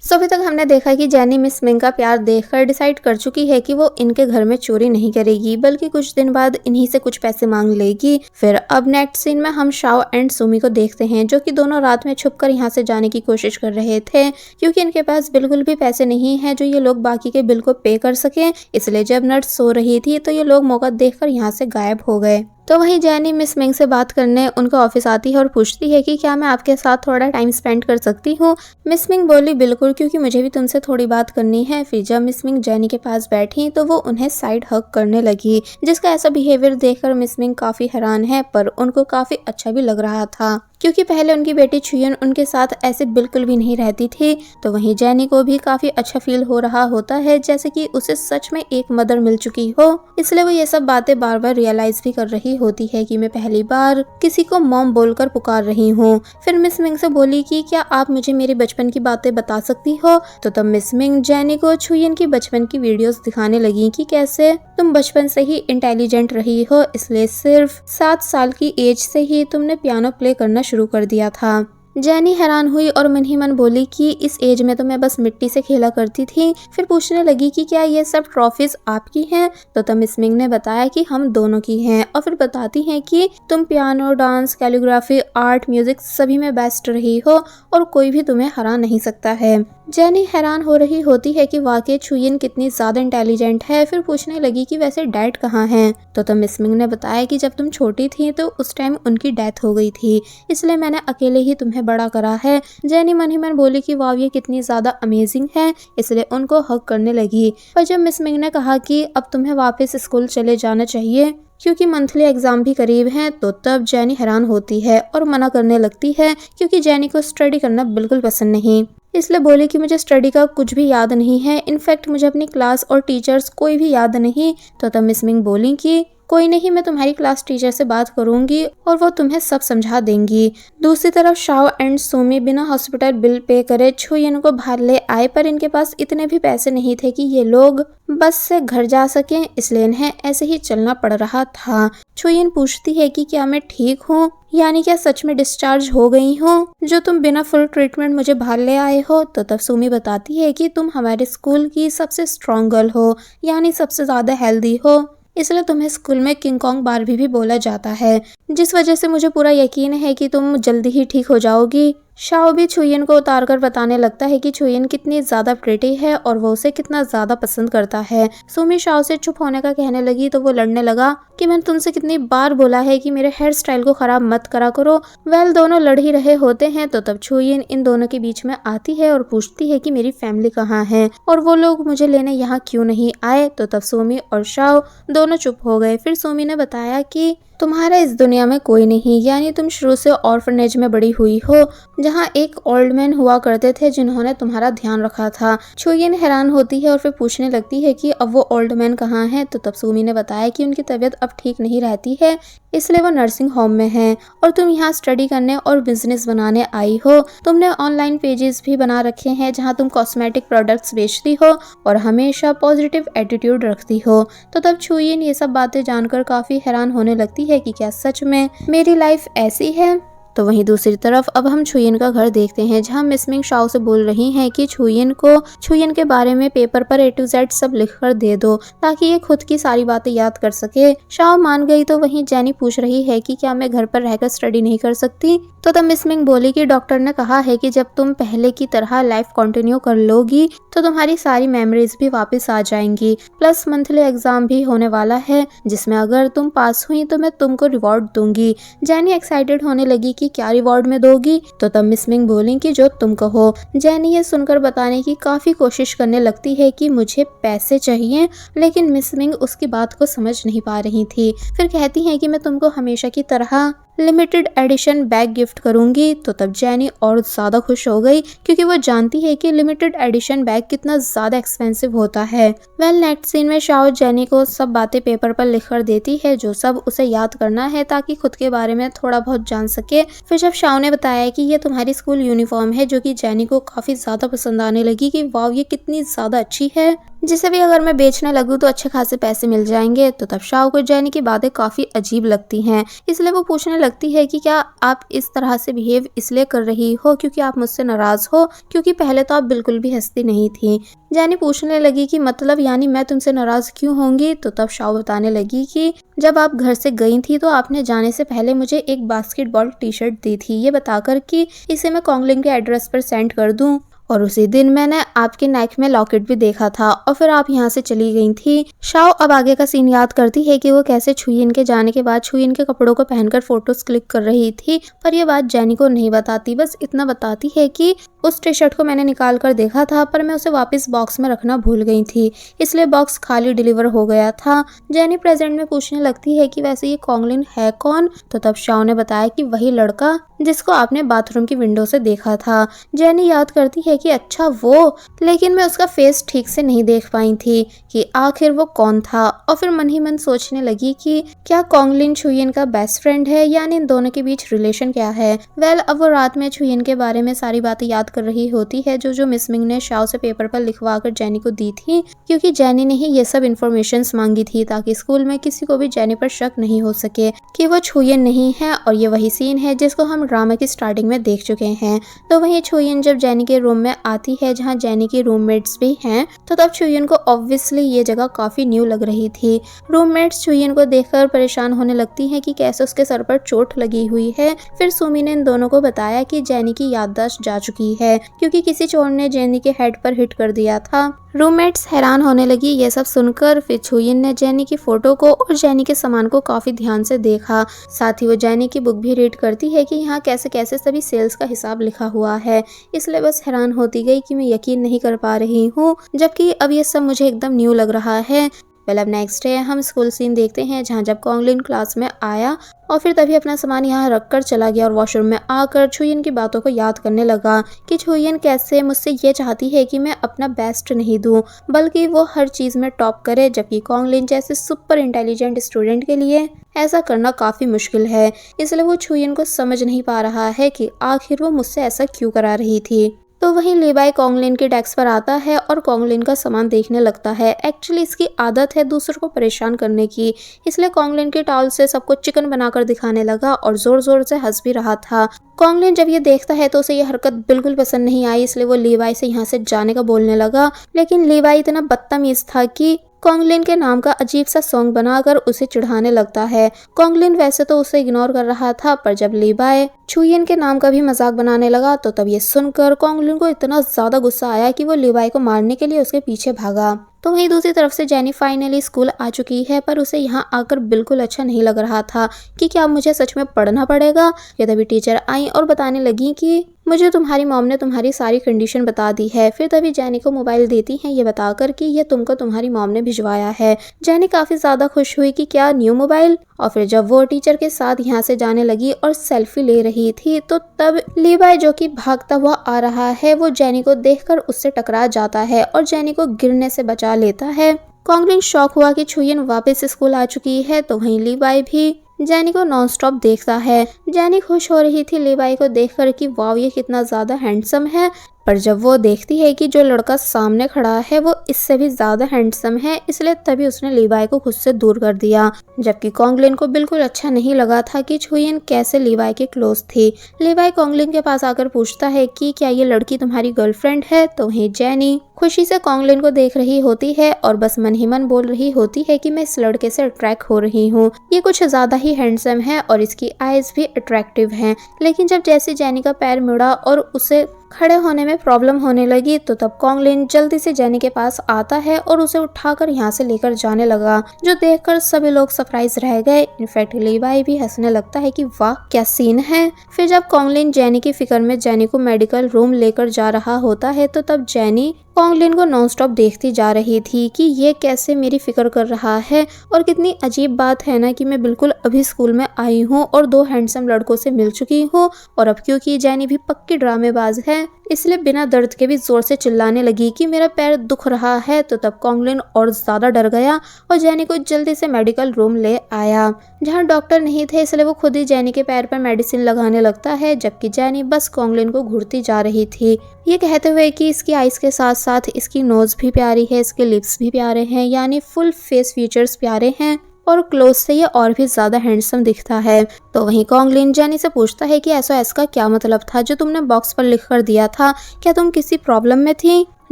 सो अभी तक हमने देखा कि जेनी मिस मिंग का प्यार देखकर डिसाइड कर चुकी है कि वो इनके घर में चोरी नहीं करेगी, बल्कि कुछ दिन बाद इन्हीं से कुछ पैसे मांग लेगी। फिर अब नेक्स्ट सीन में हम शाओ एंड सुमी को देखते हैं, जो कि दोनों रात में छुपकर यहाँ से जाने की कोशिश कर रहे थे, क्योंकि इनके पास बिल्कुल भी पैसे नहीं है जो ये लोग बाकी के बिल को पे कर सके। इसलिए जब नर्स सो रही थी तो ये लोग मौका देखकर यहाँ से गायब हो गए। तो वहीं जेनी मिस मिंग से बात करने उनका ऑफिस आती है और पूछती है कि क्या मैं आपके साथ थोड़ा टाइम स्पेंड कर सकती हूँ। मिस मिंग बोली बिल्कुल, क्योंकि मुझे भी तुमसे थोड़ी बात करनी है। फिर जब मिस मिंग जेनी के पास बैठी तो वो उन्हें साइड हग करने लगी, जिसका ऐसा बिहेवियर देखकर मिस मिंग काफी हैरान है, पर उनको काफी अच्छा भी लग रहा था, क्योंकि पहले उनकी बेटी छुयन उनके साथ ऐसे बिल्कुल भी नहीं रहती थी। तो वहीं जेनी को भी काफी अच्छा फील हो रहा होता है, जैसे कि उसे सच में एक मदर मिल चुकी हो। इसलिए वो ये सब बातें बार बार रियलाइज भी कर रही होती है कि मैं पहली बार किसी को मॉम बोलकर पुकार रही हूँ। फिर मिस मिंग से बोली कि क्या आप मुझे मेरी बचपन की बातें बता सकती हो। तो तब मिस मिंग जेनी को छुयन की बचपन की वीडियोस दिखाने लगी कि कैसे तुम बचपन से ही इंटेलिजेंट रही हो, इसलिए सिर्फ 7 साल की एज से ही तुमने पियानो प्ले करना शुरू कर दिया था। जेनी हैरान हुई और मन ही मन बोली कि इस एज में तो मैं बस मिट्टी से खेला करती थी। फिर पूछने लगी कि क्या ये सब ट्रॉफीज आपकी हैं? तो तब मिस मिंग ने बताया कि हम दोनों की हैं और फिर बताती हैं कि तुम piano, dance, calligraphy, art, music सभी में बेस्ट रही हो और कोई भी तुम्हें हरा नहीं सकता है। जेनी हैरान हो रही होती है कि वाकई छुयिन कितनी ज्यादा इंटेलिजेंट है। फिर पूछने लगी कि वैसे डैड कहाँ हैं? तो तब मिस मिंग ने बताया कि जब तुम छोटी थी तो उस टाइम उनकी डेथ हो गई थी, इसलिए मैंने अकेले ही तुम्हें बड़ा करा है। जेनी मन ही मन बोली कि वाह ये कितनी ज्यादा अमेजिंग है, इसलिए उनको हग करने लगी। पर जब मिस मिंग ने कहा कि अब तुम्हें वापस स्कूल चले जाना चाहिए क्योंकि मंथली एग्जाम भी करीब हैं, तो तब जेनी हैरान होती है और मना करने लगती है क्योंकि जेनी को स्टडी करना बिल्कुल पसंद नहीं। इसलिए बोले कि मुझे स्टडी का कुछ भी याद नहीं है, इनफैक्ट मुझे अपनी क्लास और टीचर्स कोई भी याद नहीं। तो तब मिस मिंग बोली कि कोई नहीं, मैं तुम्हारी क्लास टीचर से बात करूंगी और वो तुम्हें सब समझा देंगी। दूसरी तरफ शाओ एंड सोमी बिना हॉस्पिटल बिल पे करे छुयिन को बाहर ले आए, पर इनके पास इतने भी पैसे नहीं थे कि ये लोग बस से घर जा सकें, इसलिए इन्हें ऐसे ही चलना पड़ रहा था। छुयिन पूछती है कि क्या मैं ठीक हूँ, यानी क्या सच में डिस्चार्ज हो गई हूँ जो तुम बिना फुल ट्रीटमेंट मुझे बाहर ले आए हो? तो तब सुमी बताती है कि तुम हमारे स्कूल की सबसे स्ट्रॉन्ग गर्ल हो, यानी सबसे ज्यादा हेल्दी हो, इसलिए तुम्हें स्कूल में किंग कॉन्ग बारबी भी बोला जाता है, जिस वजह से मुझे पूरा यकीन है कि तुम जल्दी ही ठीक हो जाओगी। शाओ भी छुयिन को उतार कर बताने लगता है कि छुयिन कितनी ज्यादा प्रिटी है और वो उसे कितना ज्यादा पसंद करता है। सुमी शाओ से चुप होने का कहने लगी तो वो लड़ने लगा कि मैंने तुमसे कितनी बार बोला है कि मेरे हेयर स्टाइल को खराब मत करा करो। वेल दोनों लड़ ही रहे होते हैं, तो तब छुयिन इन दोनों के बीच में आती है और पूछती है कि मेरी फैमिली कहाँ है और वो लोग मुझे लेने यहाँ क्यों नहीं आए। तो तब सुमी और शाओ दोनों चुप हो गए। फिर सुमी ने बताया कि तुम्हारा इस दुनिया में कोई नहीं, यानी तुम शुरू से ऑर्फनेज में बड़ी हुई हो जहाँ एक ओल्ड मैन हुआ करते थे जिन्होंने तुम्हारा ध्यान रखा था। छुयिन हैरान होती है और फिर पूछने लगती है कि अब वो ओल्ड मैन कहाँ हैं। तो तब सुमी ने बताया कि उनकी तबीयत अब ठीक नहीं रहती है, इसलिए वो नर्सिंग होम में हैं और तुम यहाँ स्टडी करने और बिजनेस बनाने आई हो। तुमने ऑनलाइन पेजेस भी बना रखे हैं जहाँ तुम कॉस्मेटिक प्रोडक्ट्स बेचती हो और हमेशा पॉजिटिव एटीट्यूड रखती हो। तो तब छुयिन ये सब बातें जानकर काफी हैरान होने लगती है कि क्या सच में मेरी लाइफ ऐसी है। तो वहीं दूसरी तरफ अब हम छुयिन का घर देखते हैं जहां मिस मिंग शाओ से बोल रही हैं कि छुयिन के बारे में पेपर पर A to Z सब लिखकर दे दो ताकि ये खुद की सारी बातें याद कर सके। शाओ मान गई तो वहीं जेनी पूछ रही है कि क्या मैं घर पर रहकर स्टडी नहीं कर सकती। तो तब मिस मिंग बोली कि डॉक्टर ने कहा है कि जब तुम पहले की तरह लाइफ कंटिन्यू कर लोगी तो तुम्हारी सारी मेमोरीज भी वापस आ जाएंगी, प्लस मंथली एग्जाम भी होने वाला है जिसमें अगर तुम पास हुई तो मैं तुमको रिवॉर्ड दूंगी। जेनी एक्साइटेड होने लगी कि क्या रिवॉर्ड में दोगी। तो तब मिस मिंग बोली कि जो तुम कहो। जेनी ये सुनकर बताने की काफी कोशिश करने लगती है कि मुझे पैसे चाहिए, लेकिन मिस मिंग उसकी बात को समझ नहीं पा रही थी। फिर कहती है कि मैं तुमको हमेशा की तरह लिमिटेड एडिशन बैग गिफ्ट करूंगी। तो तब जेनी और ज्यादा खुश हो गई क्योंकि वो जानती है कि लिमिटेड एडिशन बैग कितना ज्यादा एक्सपेंसिव होता है। वेल नेक्स्ट सीन में शाओ जेनी को सब बातें पेपर पर लिखकर देती है जो सब उसे याद करना है ताकि खुद के बारे में थोड़ा बहुत जान सके। फिर जब शाओ ने बताया कि ये तुम्हारी स्कूल यूनिफॉर्म है, जो कि जेनी को काफी ज्यादा पसंद आने लगी कि वाव ये कितनी ज्यादा अच्छी है, जिसे भी अगर मैं बेचने लगूं तो अच्छे खासे पैसे मिल जाएंगे। तो तब शाओ को जेनी की बातें काफी अजीब लगती हैं, इसलिए वो पूछने लगती है कि क्या आप इस तरह से बिहेव इसलिए कर रही हो क्योंकि आप मुझसे नाराज हो, क्योंकि पहले तो आप बिल्कुल भी हंसती नहीं थी। जेनी पूछने लगी कि मतलब यानी मैं तुमसे नाराज क्यों होंगी। तो तब शाओ बताने लगी कि जब आप घर से गई थी तो आपने जाने से पहले मुझे एक बास्केटबॉल टी शर्ट दी थी, ये बताकर कि इसे मैं कॉन्गलिंग के एड्रेस पर सेंड कर दूं, और उसी दिन मैंने आपके नेक में लॉकेट भी देखा था और फिर आप यहाँ से चली गई थी। शाओ अब आगे का सीन याद करती है कि वो कैसे छुयिन के जाने के बाद छुयिन के कपड़ों को पहनकर फोटोज क्लिक कर रही थी, पर ये बात जेनी को नहीं बताती, बस इतना बताती है कि उस टी शर्ट को मैंने निकाल कर देखा था पर मैं उसे वापस बॉक्स में रखना भूल गई थी, इसलिए बॉक्स खाली डिलीवर हो गया था। जेनी प्रेजेंट में पूछने लगती है कि वैसे ये कॉन्गलिन है कौन। तो तब शाओ ने बताया कि वही लड़का जिसको आपने बाथरूम की विंडो से देखा था। जेनी याद करती है है कि अच्छा वो, लेकिन मैं उसका फेस ठीक से नहीं देख पाई थी कि आखिर वो कौन था। और फिर मन ही मन सोचने लगी कि क्या कॉन्गलिन छुयिन का बेस्ट फ्रेंड है, यानी इन दोनों के बीच रिलेशन क्या है। अब वो रात में छुयिन के बारे में सारी बातें याद कर रही होती है जो मिस मिंग ने शाओ से पेपर पर लिखवा कर जेनी को दी थी, क्योंकि जेनी ने ही ये सब इन्फॉर्मेशन मांगी थी ताकि स्कूल में किसी को भी जेनी पर शक नहीं हो सके कि वो छुयिन नहीं है। और ये वही सीन है जिसको हम ड्रामा की स्टार्टिंग में देख चुके हैं। तो वहीं छुयिन जब जेनी के रूम में आती है जहाँ जेनी की रूममेट्स भी हैं, तो तब छुयिन को ऑब्वियसली ये जगह काफी न्यू लग रही थी। रूममेट्स छुयिन को देखकर परेशान होने लगती हैं कि कैसे उसके सर पर चोट लगी हुई है। फिर सुमी ने इन दोनों को बताया कि जेनी की याददाश्त जा चुकी है क्योंकि किसी चोर ने जेनी के हेड पर हिट कर दिया था। रूममेट्स हैरान होने लगी ये सब सुनकर। फिर छुयिन ने जेनी की फोटो को और जेनी के सामान को काफी ध्यान से देखा। साथ ही वो जेनी की बुक भी रीड करती है कि यहाँ कैसे कैसे सभी सेल्स का हिसाब लिखा हुआ है। इसलिए बस हैरान होती गई कि मैं यकीन नहीं कर पा रही हूँ, जबकि अब ये सब मुझे एकदम न्यू लग रहा है। अब नेक्स्ट डे हम स्कूल सीन देखते हैं जहाँ जब कॉन्गलिन क्लास में आया और फिर तभी अपना सामान यहाँ रखकर चला गया और वॉशरूम में आकर छुयिन की बातों को याद करने लगा कि छुयिन कैसे मुझसे ये चाहती है कि मैं अपना बेस्ट नहीं दूं, बल्कि वो हर चीज में टॉप करे, जबकि कॉन्गलिन जैसे सुपर इंटेलिजेंट स्टूडेंट के लिए ऐसा करना काफी मुश्किल है। इसलिए वो छुयिन को समझ नहीं पा रहा है कि आखिर वो मुझसे ऐसा क्यों करा रही थी। तो वहीं लीवाई कॉन्गलिन के डेस्क पर आता है और कॉन्गलिन का सामान देखने लगता है। एक्चुअली इसकी आदत है दूसरों को परेशान करने की, इसलिए कॉन्गलिन के टॉवल से सबको चिकन बनाकर दिखाने लगा और जोर जोर से हंस भी रहा था। कॉन्गलिन जब ये देखता है तो उसे ये हरकत बिल्कुल पसंद नहीं आई, इसलिए वो लीवाई से यहाँ से जाने का बोलने लगा। लेकिन लीवाई इतना बदतमीज था कि कॉन्गलिन के नाम का अजीब सा सॉन्ग बनाकर उसे चिढ़ाने लगता है। कॉन्गलिन वैसे तो उसे इग्नोर कर रहा था, पर जब लीवाई छुयिन के नाम का भी मजाक बनाने लगा तो तब ये सुनकर कॉन्गलिन को इतना ज्यादा गुस्सा आया कि वो लीवाई को मारने के लिए उसके पीछे भागा। तो वहीं दूसरी तरफ से जेनी फाइनली स्कूल आ चुकी है, पर उसे यहाँ आकर बिल्कुल अच्छा नहीं लग रहा था कि क्या मुझे सच में पढ़ना पड़ेगा। ये तभी टीचर आई और बताने लगी कि मुझे तुम्हारी मॉम ने तुम्हारी सारी कंडीशन बता दी है। फिर तभी जेनी को मोबाइल देती हैं ये बताकर कि ये तुमको तुम्हारी मॉम ने भिजवाया है। जेनी काफी ज्यादा खुश हुई कि क्या न्यू मोबाइल। और फिर जब वो टीचर के साथ यहाँ से जाने लगी और सेल्फी ले रही थी तो तब लीवाई जो कि भागता हुआ आ रहा है वो जेनी को देखकर उससे टकरा जाता है और जेनी को गिरने से बचा लेता है। कॉन्गलिन शॉक हुआ कि छुयिन वापस स्कूल आ चुकी है, तो वहीं लीवाई भी जेनी को नॉन स्टॉप देखता है। जेनी खुश हो रही थी लीवाई को देखकर कि वाव ये कितना ज्यादा हैंडसम है, पर जब वो देखती है कि जो लड़का सामने खड़ा है वो इससे भी ज्यादा हैंडसम है, इसलिए तभी उसने लीवाई को खुद से दूर कर दिया। जबकि कॉन्गलिन को बिल्कुल अच्छा नहीं लगा था कि छुयिन कैसे लीवाई के क्लोज थी। लीवाई कॉन्गलिन के पास आकर पूछता है कि क्या ये लड़की तुम्हारी गर्लफ्रेंड है, तो वहीं जेनी खुशी से कॉन्गलिन को देख रही होती है और बस मन ही मन बोल रही होती है कि मैं इस लड़के से अट्रैक्ट हो रही हूँ, ये कुछ ज्यादा ही हैंडसम है और इसकी आईज भी अट्रैक्टिव हैं। लेकिन जब जैसे जेनी का पैर मुड़ा और उसे खड़े होने में प्रॉब्लम होने लगी तो तब कॉन्गलिन जल्दी से जेनी के पास आता है और उसे उठाकर यहाँ से लेकर जाने लगा, जो देखकर सभी लोग सरप्राइज रह गए। इनफैक्ट लीवाई भी हंसने लगता है कि वाह क्या सीन है। फिर जब कॉन्गलिन जेनी की फिक्र में जेनी को मेडिकल रूम लेकर जा रहा होता है तो तब जेनी कॉन्गलिन को नॉनस्टॉप देखती जा रही थी कि ये कैसे मेरी फिक्र कर रहा है। और कितनी अजीब बात है ना कि मैं बिल्कुल अभी स्कूल में आई हूँ और 2 हैंडसम लड़कों से मिल चुकी हूँ, और अब क्योंकि जेनी भी पक्की ड्रामेबाज है इसलिए बिना दर्द के भी जोर से चिल्लाने लगी कि मेरा पैर दुख रहा है। तो तब कॉन्गलिन और ज्यादा डर गया और जेनी को जल्दी से मेडिकल रूम ले आया, जहाँ डॉक्टर नहीं थे, इसलिए वो खुद ही जेनी के पैर पर मेडिसिन लगाने लगता है, जबकि जेनी बस कॉन्गलिन को घूरती जा रही थी, ये कहते हुए कि इसकी आईज के साथ साथ इसकी नोज भी प्यारी है, इसके लिप्स भी प्यारे हैं, यानी फुल फेस फीचर्स प्यारे हैं और क्लोज से ये और भी ज्यादा हैंडसम दिखता है। तो वहीं कॉन्गलिन जेनी से पूछता है कि एसओएस का क्या मतलब था जो तुमने बॉक्स पर लिख कर दिया था, क्या तुम किसी प्रॉब्लम में थी।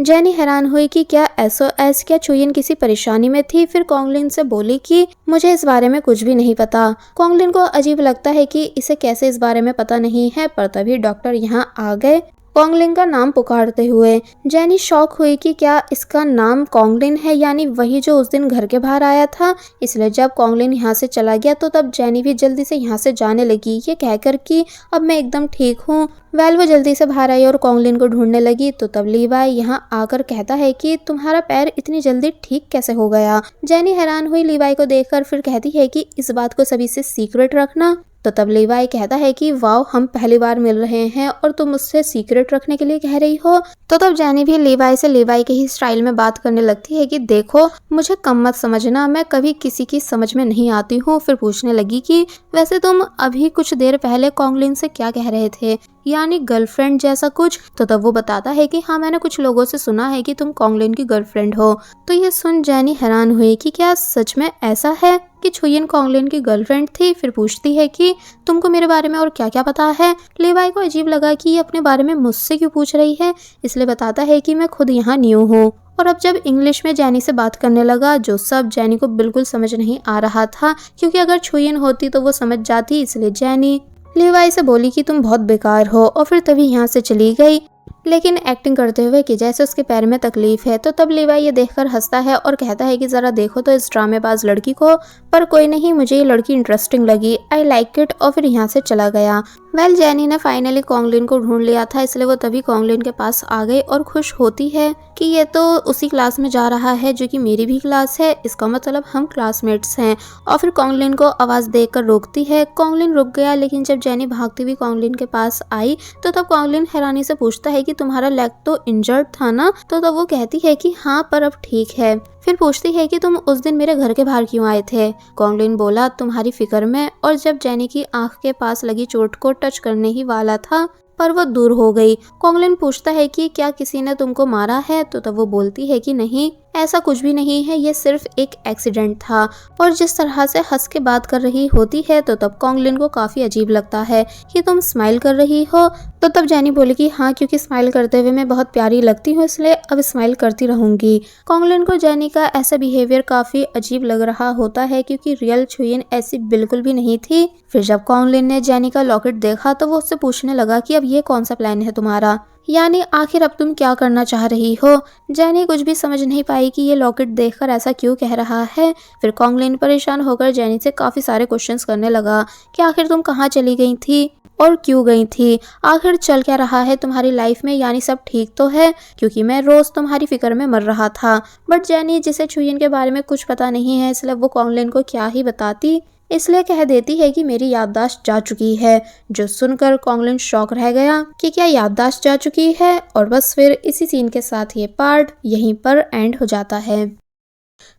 जेनी हैरान हुई कि क्या एसओएस, क्या छुयिन किसी परेशानी में थी। फिर कॉन्गलिन से बोली कि मुझे इस बारे में कुछ भी नहीं पता। कॉन्गलिन को अजीब लगता है कि इसे कैसे इस बारे में पता नहीं है, पर तभी डॉक्टर यहाँ आ गए कॉन्गलिन का नाम पुकारते हुए। जेनी शॉक हुई कि क्या इसका नाम कॉन्गलिन है, यानी वही जो उस दिन घर के बाहर आया था। इसलिए जब कॉन्गलिन यहाँ से चला गया तो तब जेनी भी जल्दी से यहाँ से जाने लगी, ये कहकर कि अब मैं एकदम ठीक हूँ। वो जल्दी से बाहर आई और कॉन्गलिन को ढूंढने लगी। तो तब लीवाई यहाँ आकर कहता है कि तुम्हारा पैर इतनी जल्दी ठीक कैसे हो गया। जेनी हैरान हुई लीवाई को देखकर, फिर कहती है कि इस बात को सभी से सीक्रेट रखना। तो तब लीवाई कहता है कि वाओ, हम पहली बार मिल रहे हैं और तुम मुझसे सीक्रेट रखने के लिए कह रही हो। तो तब जेनी भी लीवाई से लीवाई के ही स्टाइल में बात करने लगती है कि देखो, मुझे कम मत समझना, मैं कभी किसी की समझ में नहीं आती हूँ। फिर पूछने लगी कि वैसे तुम अभी कुछ देर पहले कॉन्गलिन से क्या कह रहे थे, यानी गर्लफ्रेंड जैसा कुछ। तो तब वो बताता है कि हाँ, मैंने कुछ लोगों से सुना है कि तुम कॉन्गलिन की गर्लफ्रेंड हो। तो ये सुन जेनी हैरान हुई कि क्या सच में ऐसा है कि छुयिन कॉन्गलिन की गर्लफ्रेंड थी। फिर पूछती है कि तुमको मेरे बारे में और क्या क्या पता है। लीवाई को अजीब लगा कि ये अपने बारे में मुझसे क्यों पूछ रही है, इसलिए बताता है कि मैं खुद यहाँ न्यू हूँ। और अब जब इंग्लिश में जेनी से बात करने लगा, जो सब जेनी को बिल्कुल समझ नहीं आ रहा था, क्योंकि अगर छुयिन होती तो वो समझ जाती, इसलिए जेनी लीवाई से बोली कि तुम बहुत बेकार हो और फिर तभी यहाँ से चली गई, लेकिन एक्टिंग करते हुए कि जैसे उसके पैर में तकलीफ है। तो तब लीवाई ये देखकर हंसता है और कहता है कि जरा देखो तो इस ड्रामेबाज लड़की को, पर कोई नहीं, मुझे ये लड़की इंटरेस्टिंग लगी, आई लाइक इट, और फिर यहाँ से चला गया। वेल, जेनी ने फाइनली कॉन्गलिन को ढूंढ लिया था, इसलिए वो तभी कॉन्गलिन के पास आ गई और खुश होती है कि ये तो उसी क्लास में जा रहा है जो कि मेरी भी क्लास है, इसका मतलब हम क्लासमेट्स हैं। और फिर कॉन्गलिन को आवाज देकर रोकती है। कॉन्गलिन रुक गया, लेकिन जब जेनी भागती हुई कॉन्गलिन के पास आई तो तब कॉन्गलिन हैरानी से पूछता है कि तुम्हारा लेग तो इंजर्ड था ना। तो तब वो कहती है कि हाँ, पर अब ठीक है। फिर पूछती है कि तुम उस दिन मेरे घर के बाहर क्यों आए थे। कॉन्गलिन बोला, तुम्हारी फिक्र में। और जब जेनी की आंख के पास लगी चोट को टच करने ही वाला था, पर वो दूर हो गई। कॉन्गलिन पूछता है कि क्या किसी ने तुमको मारा है। तो तब वो बोलती है कि नहीं, ऐसा कुछ भी नहीं है, ये सिर्फ एक एक्सीडेंट था। और जिस तरह से हंस के बात कर रही होती है तो तब कॉन्गलिन को काफी अजीब लगता है कि तुम स्माइल कर रही हो। तो तब जेनी बोली कि हाँ, क्योंकि स्माइल करते हुए मैं बहुत प्यारी लगती हूँ, इसलिए अब स्माइल करती रहूंगी। कॉन्गलिन को जेनी का ऐसा बिहेवियर काफी अजीब लग रहा होता है, क्योंकि रियल छुयिन ऐसी बिल्कुल भी नहीं थी। फिर जब कॉन्गलिन ने जेनी का लॉकेट देखा तो वो उससे पूछने लगा कि अब ये कौन सा प्लान है तुम्हारा, यानी आखिर अब तुम क्या करना चाह रही हो। जेनी कुछ भी समझ नहीं पाई कि ये लॉकेट देखकर ऐसा क्यों कह रहा है। फिर कॉन्गलिन परेशान होकर जेनी से काफी सारे क्वेश्चंस करने लगा कि आखिर तुम कहाँ चली गई थी और क्यों गई थी, आखिर चल क्या रहा है तुम्हारी लाइफ में, यानी सब ठीक तो है, क्योंकि मैं रोज तुम्हारी फिक्र में मर रहा था। बट जेनी, जिसे छुयिन के बारे में कुछ पता नहीं है, इसलिए वो कॉन्गलिन को क्या ही बताती, इसलिए कह देती है कि मेरी याददाश्त जा चुकी है। जो सुनकर कॉन्गलिन शॉक रह गया कि क्या याददाश्त जा चुकी है। और बस फिर इसी सीन के साथ ये पार्ट यहीं पर एंड हो जाता है।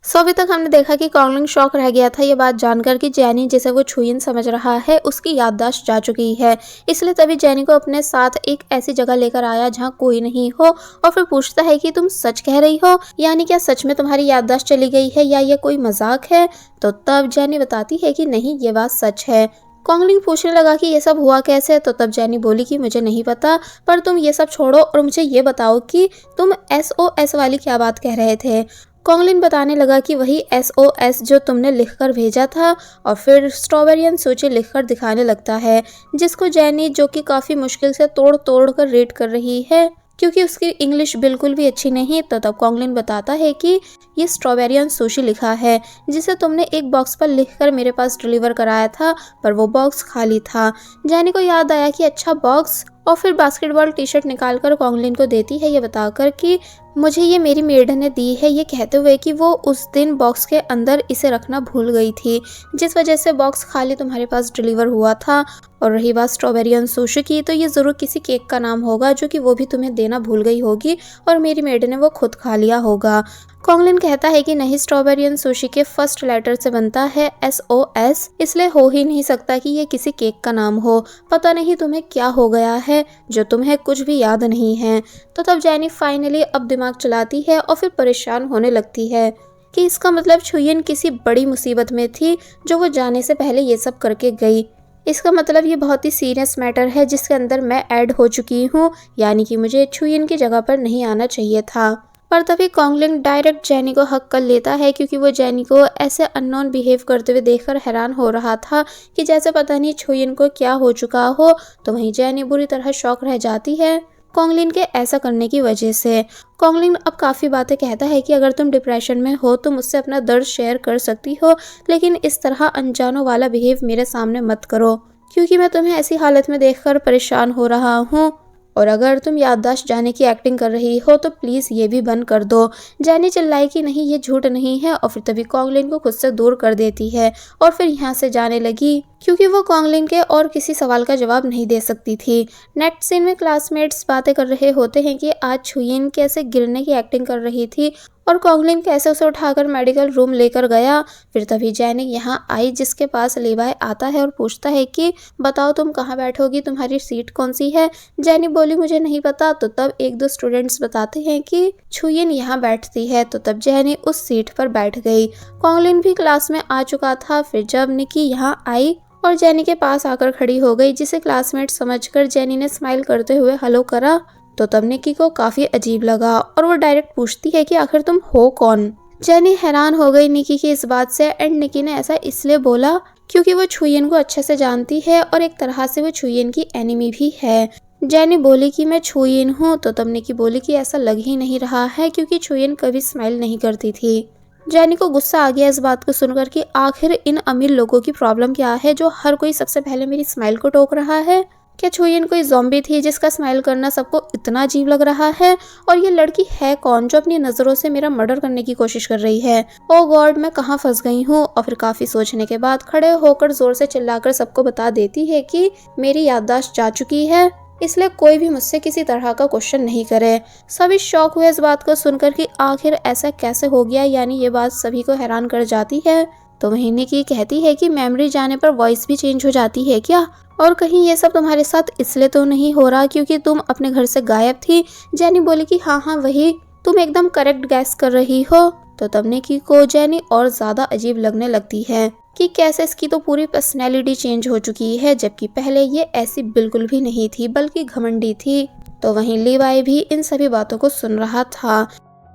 सो अभी तक हमने देखा कि कॉन्गलिन शॉक रह गया था ये बात जानकर कि जेनी, जिसे वो छुयिन समझ रहा है, उसकी याददाश्त जा चुकी है, इसलिए तभी जेनी को अपने साथ एक ऐसी जगह लेकर आया जहाँ कोई नहीं हो। और फिर पूछता है कि तुम सच कह रही हो, यानी क्या सच में तुम्हारी याददाश्त चली गई है या ये कोई मजाक है। तो तब जेनी बताती है कि नहीं, ये बात सच है। कॉन्गलिन पूछने लगा कि ये सब हुआ कैसे। तो तब जेनी बोली कि मुझे नहीं पता, पर तुम ये सब छोड़ो और मुझे ये बताओ कि तुम SOS वाली क्या बात कह रहे थे। कॉन्गलिन बताने लगा कि वही SOS जो तुमने लिखकर भेजा था, और फिर स्ट्रॉबेरी एंड सूची लिखकर दिखाने लगता है, जिसको जेनी, जो कि काफ़ी मुश्किल से तोड़ तोड़ कर रीड कर रही है, क्योंकि उसकी इंग्लिश बिल्कुल भी अच्छी नहीं। तो तब कॉन्गलिन बताता है कि ये स्ट्रॉबेरी एंड सुशी लिखा है, जिसे तुमने एक बॉक्स पर लिखकर मेरे पास डिलीवर कराया था, पर वो बॉक्स खाली था। जेनी को याद आया कि अच्छा, बॉक्स, और फिर बास्केटबॉल टी शर्ट निकालकर कॉन्गलिन को देती है, ये बताकर कि मुझे ये मेरी मेड ने दी है, ये कहते हुए कि वो उस दिन बॉक्स के अंदर इसे रखना भूल गई थी, जिस वजह से बॉक्स खाली तुम्हारे पास डिलीवर हुआ था। और रही बात स्ट्रॉबेरी एंड सुशी की, तो ये ज़रूर किसी केक का नाम होगा जो कि वो भी तुम्हें देना भूल गई होगी और मेरी मेड ने वो खुद खा लिया होगा। कॉन्गलिन कहता है कि नहीं, स्ट्रॉबेरी एंड सुशी के फर्स्ट लेटर से बनता है SOS, इसलिए हो ही नहीं सकता कि ये किसी केक का नाम हो। पता नहीं तुम्हें क्या हो गया है जो तुम्हें कुछ भी याद नहीं है। तो तब जेनी फाइनली अब दिमाग चलाती है और फिर परेशान होने लगती है कि इसका मतलब छुयिन किसी बड़ी मुसीबत में थी जो वो जाने से पहले ये सब करके गई। इसका मतलब ये बहुत ही सीरियस मैटर है जिसके अंदर मैं ऐड हो चुकी हूँ, यानी कि मुझे छुयिन की जगह पर नहीं आना चाहिए था। पर तभी कॉन्गलिन डायरेक्ट जेनी को हक कर लेता है, क्योंकि वो जेनी को ऐसे अननोन बिहेव करते हुए देखकर हैरान हो रहा था कि जैसे पता नहीं छुयिन को क्या हो चुका हो। तो वहीं जेनी बुरी तरह शॉक रह जाती है कॉन्गलिन के ऐसा करने की वजह से। कॉन्गलिन अब काफ़ी बातें कहता है कि अगर तुम डिप्रेशन में हो तो मुझसे अपना दर्द शेयर कर सकती हो, लेकिन इस तरह अनजानों वाला बिहेव मेरे सामने मत करो, क्योंकि मैं तुम्हें ऐसी हालत में देखकर परेशान हो रहा हूँ। और अगर तुम याददाश्त जाने की एक्टिंग कर रही हो तो प्लीज़ ये भी बंद कर दो। जेनी चिल्लाई कि नहीं, ये झूठ नहीं है, और फिर तभी कॉन्गलिन को खुद से दूर कर देती है और फिर यहाँ से जाने लगी। क्योंकि वो कॉन्गलिन के और किसी सवाल का जवाब नहीं दे सकती थी। नेक्स्ट सीन में क्लासमेट्स बातें कर रहे होते हैं कि आज छुयिन कैसे गिरने की एक्टिंग कर रही थी और कॉन्गलिन कैसे उसे उठाकर मेडिकल रूम लेकर गया। फिर तभी जैनी यहाँ आई, जिसके पास लीवाई आता है और पूछता है कि बताओ तुम कहाँ बैठोगी, तुम्हारी सीट कौन सी है। जैनी बोली मुझे नहीं पता। तो तब एक दो स्टूडेंट्स बताते हैं कि छुयिन यहाँ बैठती है। तो तब जैनी उस सीट पर बैठ गई। कॉन्गलिन भी क्लास में आ चुका था। फिर जब निकी यहाँ आई और जैनी के पास आकर खड़ी हो गई, जिसे क्लासमेट समझकर जैनी ने स्माइल करते हुए हेलो करा। तो तब निकी को काफी अजीब लगा और वो डायरेक्ट पूछती है कि आखिर तुम हो कौन। जैनी हैरान हो गई निकी की इस बात से, एंड निकी ने ऐसा इसलिए बोला क्योंकि वो छुयिन को अच्छे से जानती है और एक तरह से वो छुयिन की एनिमी भी है। जैनी बोली कि मैं छुयिन हूँ। तो तब निकी बोली कि ऐसा लग ही नहीं रहा है, क्योंकि छुयिन कभी स्माइल नहीं करती थी। जैनी को गुस्सा आ गया इस बात को सुनकर कि आखिर इन अमीर लोगों की प्रॉब्लम क्या है जो हर कोई सबसे पहले मेरी स्माइल को टोक रहा है। क्या छुयिन कोई ज़ॉम्बी थी जिसका स्माइल करना सबको इतना अजीब लग रहा है? और ये लड़की है कौन जो अपनी नज़रों से मेरा मर्डर करने की कोशिश कर रही है? ओ गॉड, मैं कहाँ फंस गई हूँ। और फिर काफ़ी सोचने के बाद खड़े होकर जोर से चिल्लाकर सबको बता देती है कि मेरी याददाश्त जा चुकी है, इसलिए कोई भी मुझसे किसी तरह का क्वेश्चन नहीं करे। सभी शॉक हुए इस बात को सुनकर कि आखिर ऐसा कैसे हो गया, यानी ये बात सभी को हैरान कर जाती है। तो वहीं निकी कहती है कि मेमोरी जाने पर वॉइस भी चेंज हो जाती है क्या? और कहीं ये सब तुम्हारे साथ इसलिए तो नहीं हो रहा क्योंकि तुम अपने घर से गायब थी? जैनी बोली कि हाँ वही, तुम एकदम करेक्ट गैस कर रही हो। तो तब निकी को जैनी और ज्यादा अजीब लगने लगती है कि कैसे इसकी तो पूरी पर्सनैलिटी चेंज हो चुकी है, जबकि पहले ये ऐसी बिल्कुल भी नहीं थी, बल्कि घमंडी थी। तो वहीं लीवाई भी इन सभी बातों को सुन रहा था।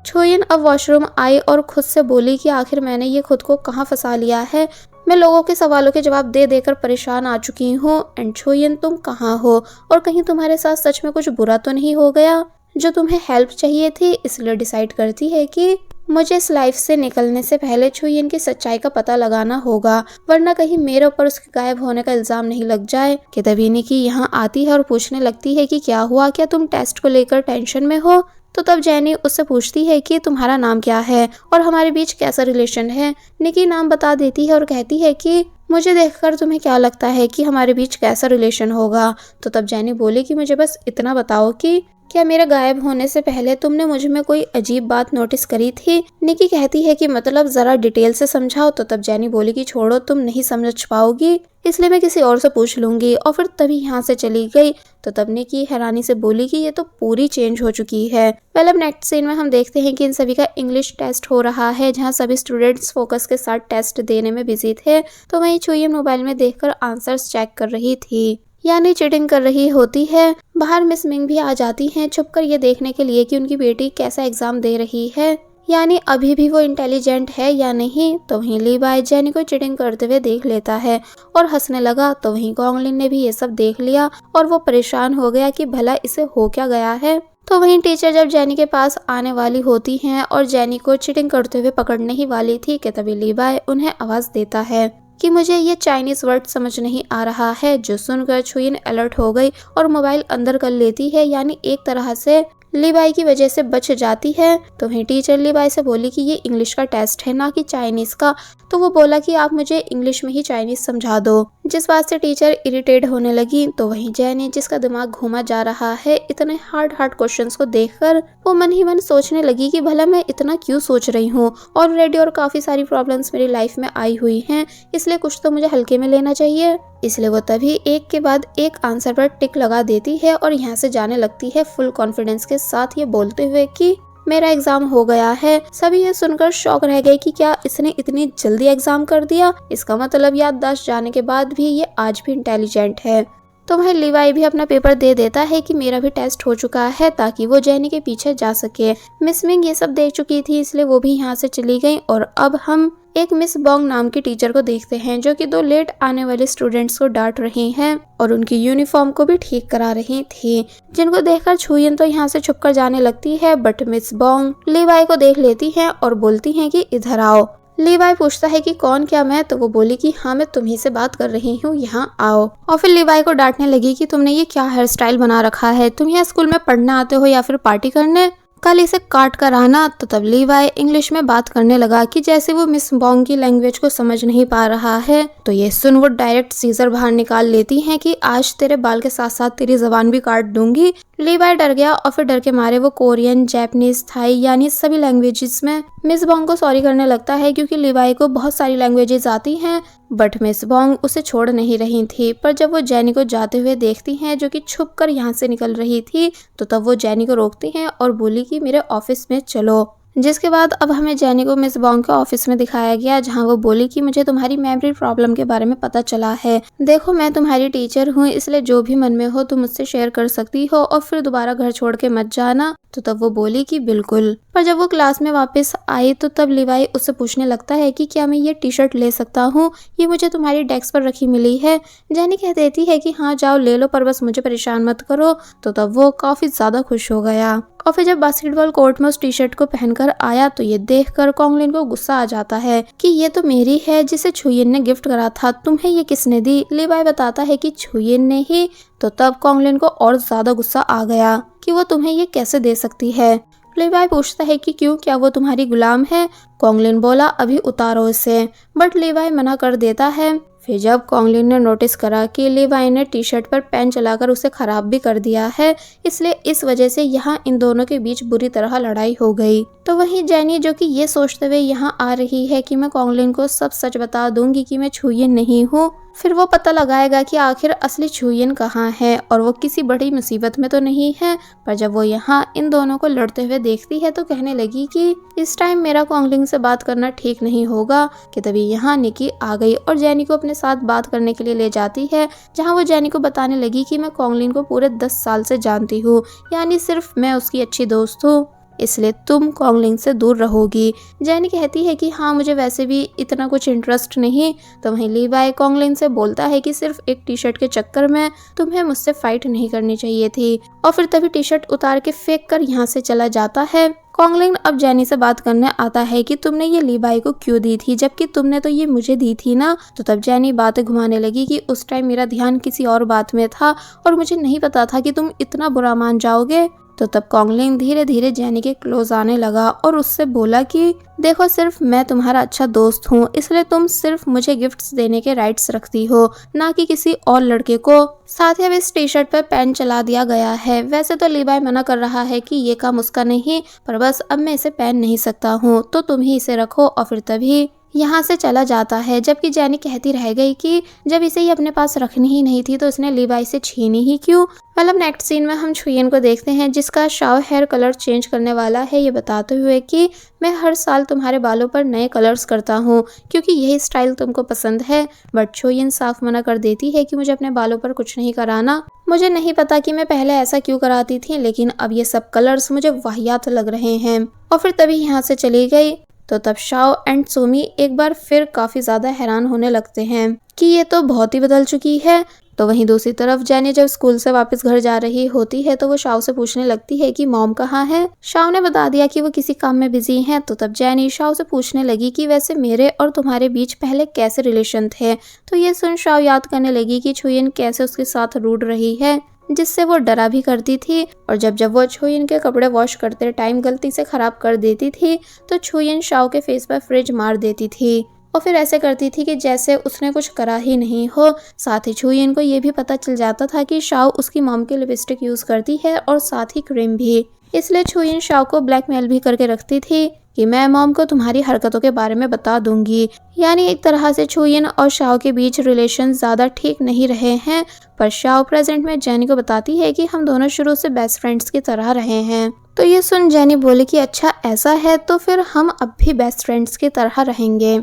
छुयिन अब वॉशरूम आई और खुद से बोली कि आखिर मैंने ये खुद को कहाँ फंसा लिया है। मैं लोगों के सवालों के जवाब दे देकर परेशान आ चुकी हूँ। एंड छुयिन तुम कहाँ हो, और कहीं तुम्हारे साथ सच में कुछ बुरा तो नहीं हो गया जो तुम्हें हेल्प चाहिए थी? इसलिए डिसाइड करती है कि मुझे इस लाइफ से निकलने से पहले छुयिन की सच्चाई का पता लगाना होगा, वरना कहीं मेरे ऊपर उसके गायब होने का इल्जाम नहीं लग जाए। कि तभी निकी यहाँ आती है और पूछने लगती है कि क्या हुआ, क्या तुम टेस्ट को लेकर टेंशन में हो? तो तब जैनी उससे पूछती है कि तुम्हारा नाम क्या है और हमारे बीच कैसा रिलेशन है। निकी नाम बता देती है और कहती है कि मुझे देखकर तुम्हें क्या लगता है कि हमारे बीच कैसा रिलेशन होगा? तो तब जैनी बोली कि मुझे बस इतना बताओ कि क्या मेरे गायब होने से पहले तुमने मुझ में कोई अजीब बात नोटिस करी थी? निकी कहती है कि मतलब जरा डिटेल से समझाओ। तो तब जैनी बोली कि छोड़ो, तुम नहीं समझ पाओगी, इसलिए मैं किसी और से पूछ लूंगी। और फिर तभी यहाँ से चली गई। तो तब निकी हैरानी से बोली कि ये तो पूरी चेंज हो चुकी है। पहले अब नेक्स्ट सीन में हम देखते हैं कि इन सभी का इंग्लिश टेस्ट हो रहा है, जहाँ सभी स्टूडेंट्स फोकस के साथ टेस्ट देने में बिजी थे। तो वहीं छुयिन मोबाइल में देखकर आंसर्स चेक कर रही थी, यानी चीटिंग कर रही होती है। बाहर मिस मिंग भी आ जाती हैं छुपकर ये देखने के लिए कि उनकी बेटी कैसा एग्जाम दे रही है, यानी अभी भी वो इंटेलिजेंट है या नहीं। तो वहीं लीवाई जैनी को चीटिंग करते हुए देख लेता है और हंसने लगा। तो वहीं कॉन्गलिन ने भी ये सब देख लिया और वो परेशान हो गया कि भला इसे हो क्या गया है। तो वहीं टीचर जब जैनी के पास आने वाली होती हैं और जैनी को चीटिंग करते हुए पकड़ने ही वाली थी कि तभी लीवाई उन्हें आवाज देता है कि मुझे ये चाइनीज वर्ड समझ नहीं आ रहा है। जो सुनकर छुयिन अलर्ट हो गई और मोबाइल अंदर कर लेती है, यानी एक तरह से लीवाई की वजह से बच जाती है। तो वहीं टीचर लीवाई से बोली कि ये इंग्लिश का टेस्ट है ना कि चाइनीज का। तो वो बोला कि आप मुझे इंग्लिश में ही चाइनीज समझा दो, जिस बात से टीचर इरिटेट होने लगी। तो वहीं जैनी, जिसका दिमाग घूमा जा रहा है इतने हार्ड क्वेश्चंस को देखकर, वो मन ही मन सोचने लगी कि भला मैं इतना क्यों सोच रही हूँ। ऑलरेडी और काफी सारी प्रॉब्लम्स मेरी लाइफ में आई हुई हैं, इसलिए कुछ तो मुझे हल्के में लेना चाहिए। इसलिए वो तभी एक के बाद एक आंसर पर टिक लगा देती है और यहाँ से जाने लगती है फुल कॉन्फिडेंस के साथ, ये बोलते हुए कि मेरा एग्जाम हो गया है। सभी ये सुनकर शॉक रह गए कि क्या इसने इतनी जल्दी एग्जाम कर दिया, इसका मतलब याददाश्त जाने के बाद भी ये आज भी इंटेलिजेंट है। तो वह लीवाई भी अपना पेपर दे देता है कि मेरा भी टेस्ट हो चुका है, ताकि वो जैनी के पीछे जा सके। मिस मिंग ये सब देख चुकी थी, इसलिए वो भी यहाँ से चली गई। और अब हम एक मिस बॉन्ग नाम की टीचर को देखते हैं, जो कि 2 लेट आने वाले स्टूडेंट्स को डांट रही हैं और उनकी यूनिफॉर्म को भी ठीक करा रही थी, जिनको देखकर छुयिन तो यहाँ से छुपकर जाने लगती है। बट मिस बॉन्ग लीवाई को देख लेती हैं और बोलती हैं कि इधर आओ। लीवाई पूछता है कि कौन, क्या मैं? तो वो बोली कि हाँ मैं तुम्ही से बात कर रही हूँ, यहाँ आओ। और फिर लीवाई को डांटने लगी कि तुमने ये क्या हेयर स्टाइल बना रखा है, तुम यहाँ स्कूल में पढ़ने आते हो या फिर पार्टी करने? कल इसे काट कर आना। तो तब लीवाई इंग्लिश में बात करने लगा कि जैसे वो मिस बॉन्ग की लैंग्वेज को समझ नहीं पा रहा है। तो ये सुन वो डायरेक्ट सीजर बाहर निकाल लेती हैं कि आज तेरे बाल के साथ साथ तेरी जबान भी काट दूंगी। लीवाई डर गया और फिर डर के मारे वो कोरियन, जापानीज, थाई यानी सभी लैंग्वेजेस में मिस बॉन्ग को सॉरी करने लगता है, क्योंकि लीवाई को बहुत सारी लैंग्वेजेस आती हैं। बट मिस बॉन्ग उसे छोड़ नहीं रही थी। पर जब वो जेनी को जाते हुए देखती हैं, जो कि छुप कर यहाँ से निकल रही थी, तो तब वो जेनी को रोकती हैं और बोली कि मेरे ऑफिस में चलो। जिसके बाद अब हमें जेनी को मिस बॉन्ग के ऑफिस में दिखाया गया, जहां वो बोली कि मुझे तुम्हारी मेमोरी प्रॉब्लम के बारे में पता चला है। देखो मैं तुम्हारी टीचर हूँ, इसलिए जो भी मन में हो तुम मुझसे शेयर कर सकती हो और फिर दोबारा घर छोड़ के मत जाना। तो तब वो बोली कि बिल्कुल। पर जब वो क्लास में वापस आई तो तब लीवाई उससे पूछने लगता है कि क्या मैं ये टी शर्ट ले सकता हूँ, ये मुझे तुम्हारी डेस्क पर रखी मिली है। जेनी कह देती है कि हाँ जाओ ले लो, पर बस मुझे परेशान मत करो। तो तब वो काफी ज्यादा खुश हो गया। और फिर जब बास्केटबॉल कोर्ट में उस टी शर्ट को पहनकर आया तो ये देखकर कॉन्गलिन को गुस्सा आ जाता है कि ये तो मेरी है, जिसे छुयिन ने गिफ्ट करा था, तुम्हें ये किसने दी। लीवाई बताता है कि छुयिन ने ही। तो तब कॉन्गलिन को और ज्यादा गुस्सा आ गया कि वो तुम्हें ये कैसे दे सकती है। लीवाई पूछता है कि क्यों, क्या वो तुम्हारी गुलाम है। कॉन्गलिन बोला अभी उतारो इसे, बट लीवाई मना कर देता है। फिर जब कॉन्गलिन ने नोटिस करा कि लीवाई ने टी शर्ट पर पेन चलाकर उसे खराब भी कर दिया है, इसलिए इस वजह से यहाँ इन दोनों के बीच बुरी तरह लड़ाई हो गई। तो वहीं जेनी जो कि ये सोचते हुए यहाँ आ रही है कि मैं कॉन्गलिन को सब सच बता दूंगी कि मैं छुयिन नहीं हूँ, फिर वो पता लगाएगा कि आखिर असली छुयिन कहाँ है और वो किसी बड़ी मुसीबत में तो नहीं है। पर जब वो यहाँ इन दोनों को लड़ते हुए देखती है तो कहने लगी कि इस टाइम मेरा कॉन्गलिन से बात करना ठीक नहीं होगा। कि तभी यहाँ निकी आ गई और जेनी को अपने साथ बात करने के लिए ले जाती है, जहाँ वो जेनी को बताने लगी कि मैं कॉन्गलिन को पूरे 10 साल से जानती हूँ, यानी सिर्फ मैं उसकी अच्छी दोस्त हूँ, इसलिए तुम कॉन्गलिन से दूर रहोगी। जेनी कहती है कि हाँ मुझे वैसे भी इतना कुछ इंटरेस्ट नहीं। तो वहीं लीवाई कॉन्गलिन से बोलता है कि सिर्फ एक टी शर्ट के चक्कर में तुम्हें मुझसे फाइट नहीं करनी चाहिए थी, और फिर तभी टी शर्ट उतार के फेंक कर यहाँ से चला जाता है। कॉन्गलिन अब जेनी से बात करने आता है कि तुमने ये लीवाई को क्यों दी थी, जबकि तुमने तो ये मुझे दी थी ना। तो तब जेनी बातें घुमाने लगी कि उस टाइम मेरा ध्यान किसी और बात में था और मुझे नहीं पता था कि तुम इतना बुरा मान जाओगे। तो तब कॉन्गलिन धीरे धीरे जेनी के क्लोज आने लगा और उससे बोला कि देखो सिर्फ मैं तुम्हारा अच्छा दोस्त हूँ, इसलिए तुम सिर्फ मुझे गिफ्ट्स देने के राइट्स रखती हो, ना कि किसी और लड़के को। साथ ही अब इस टी शर्ट पर पेन चला दिया गया है। वैसे तो लीवाई मना कर रहा है कि ये काम उसका नहीं, पर बस अब मैं इसे पहन नहीं सकता हूँ, तो तुम ही इसे रखो। और फिर तभी यहाँ से चला जाता है, जबकि जेनी कहती रह गई कि जब इसे ये अपने पास रखनी ही नहीं थी तो उसने लीवाई से छीनी ही क्यों। मतलब नेक्स्ट सीन में हम छुयिन को देखते हैं, जिसका शाओ हेयर कलर चेंज करने वाला है, ये बताते हुए कि मैं हर साल तुम्हारे बालों पर नए कलर्स करता हूँ क्योंकि यही स्टाइल तुमको पसंद है। बट छुयिन साफ मना कर देती है कि मुझे अपने बालों पर कुछ नहीं कराना। मुझे नहीं पता कि मैं पहले ऐसा क्यों कराती थी, लेकिन अब ये सब कलर्स मुझे वाहियात लग रहे हैं। और फिर तभी यहाँ से चली गई। तो तब शाओ एंड सुमी एक बार फिर काफी ज्यादा हैरान होने लगते हैं कि ये तो बहुत ही बदल चुकी है। तो वहीं दूसरी तरफ जेनी जब स्कूल से वापस घर जा रही होती है तो वो शाओ से पूछने लगती है कि मॉम कहाँ है। शाओ ने बता दिया कि वो किसी काम में बिजी हैं। तो तब जेनी शाओ से पूछने लगी कि वैसे मेरे और तुम्हारे बीच पहले कैसे रिलेशन थे। तो ये सुन शाओ याद करने लगी कि छुयिन कैसे उसके साथ रूठ रही है, जिससे वो डरा भी करती थी। और जब वो छुयिन के कपड़े वॉश करते टाइम गलती से खराब कर देती थी तो छुयिन शाओ के फेस पर फ्रिज मार देती थी और फिर ऐसे करती थी कि जैसे उसने कुछ करा ही नहीं हो। साथ ही छुयिन को ये भी पता चल जाता था कि शाओ उसकी मॉम की लिपस्टिक यूज करती है और साथ ही क्रीम भी, इसलिए छुयिन शाओ को ब्लैकमेल भी करके रखती थी कि मैं मॉम को तुम्हारी हरकतों के बारे में बता दूंगी। यानी एक तरह से छुयिन और शाओ के बीच रिलेशन ज्यादा ठीक नहीं रहे हैं। पर शाओ प्रेजेंट में जेनी को बताती है कि हम दोनों शुरू से बेस्ट फ्रेंड्स की तरह रहे हैं। तो ये सुन जेनी बोली कि अच्छा ऐसा है तो फिर हम अब भी बेस्ट फ्रेंड्स की तरह रहेंगे।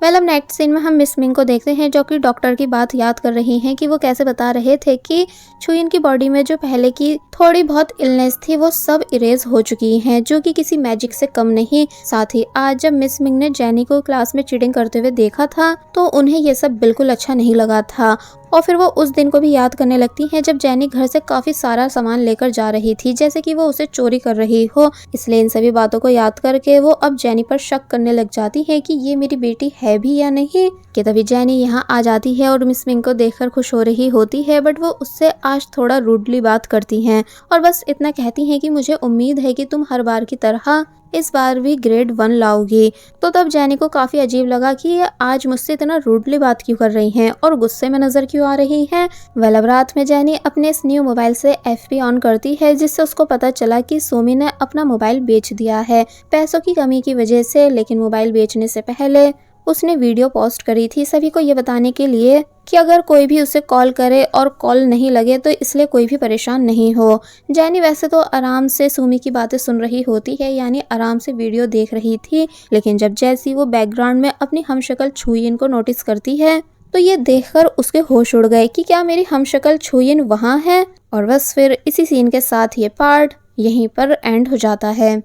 अब नेक्स्ट सीन में हम मिस मिंग को देखते हैं, जो कि डॉक्टर की बात याद कर रही हैं कि वो कैसे बता रहे थे कि छुयिन की बॉडी में जो पहले की थोड़ी बहुत इलनेस थी वो सब इरेज हो चुकी हैं, जो कि किसी मैजिक से कम नहीं। साथ ही आज जब मिस मिंग ने जेनी को क्लास में चीटिंग करते हुए देखा था तो उन्हें ये सब बिल्कुल अच्छा नहीं लगा था और फिर वो उस दिन को भी याद करने लगती हैं जब जेनी घर से काफी सारा सामान लेकर जा रही थी, जैसे कि वो उसे चोरी कर रही हो। इसलिए इन सभी बातों को याद करके वो अब जेनी पर शक करने लग जाती है कि ये मेरी बेटी है भी या नहीं। कि तभी जेनी यहाँ आ जाती है और मिस मिंग को देखकर खुश हो रही होती है, बट वो उससे आज थोड़ा रूडली बात करती हैं और बस इतना कहती हैं कि मुझे उम्मीद है कि तुम हर बार की तरह इस बार भी ग्रेड 1 लाओगी। तो तब जेनी को काफी अजीब लगा कि ये आज मुझसे इतना रूडली बात क्यों कर रही हैं और गुस्से में नजर क्यों आ रही हैं। वेल अब रात में जेनी अपने इस न्यू मोबाइल से एफबी ऑन करती है, जिससे उसको पता चला कि सुमी ने अपना मोबाइल बेच दिया है पैसों की कमी की वजह से। लेकिन मोबाइल बेचने से पहले उसने वीडियो पोस्ट करी थी सभी को ये बताने के लिए कि अगर कोई भी उसे कॉल करे और कॉल नहीं लगे तो इसलिए कोई भी परेशान नहीं हो। जेनी वैसे तो आराम से सुमी की बातें सुन रही होती है, यानी आराम से वीडियो देख रही थी, लेकिन जब जैसी वो बैकग्राउंड में अपनी हमशक्ल छुयिन को नोटिस करती है तो ये देखकर उसके होश उड़ गए कि क्या मेरी हमशक्ल छुयिन वहाँ है। और बस फिर इसी सीन के साथ ये पार्ट यहीं पर एंड हो जाता है।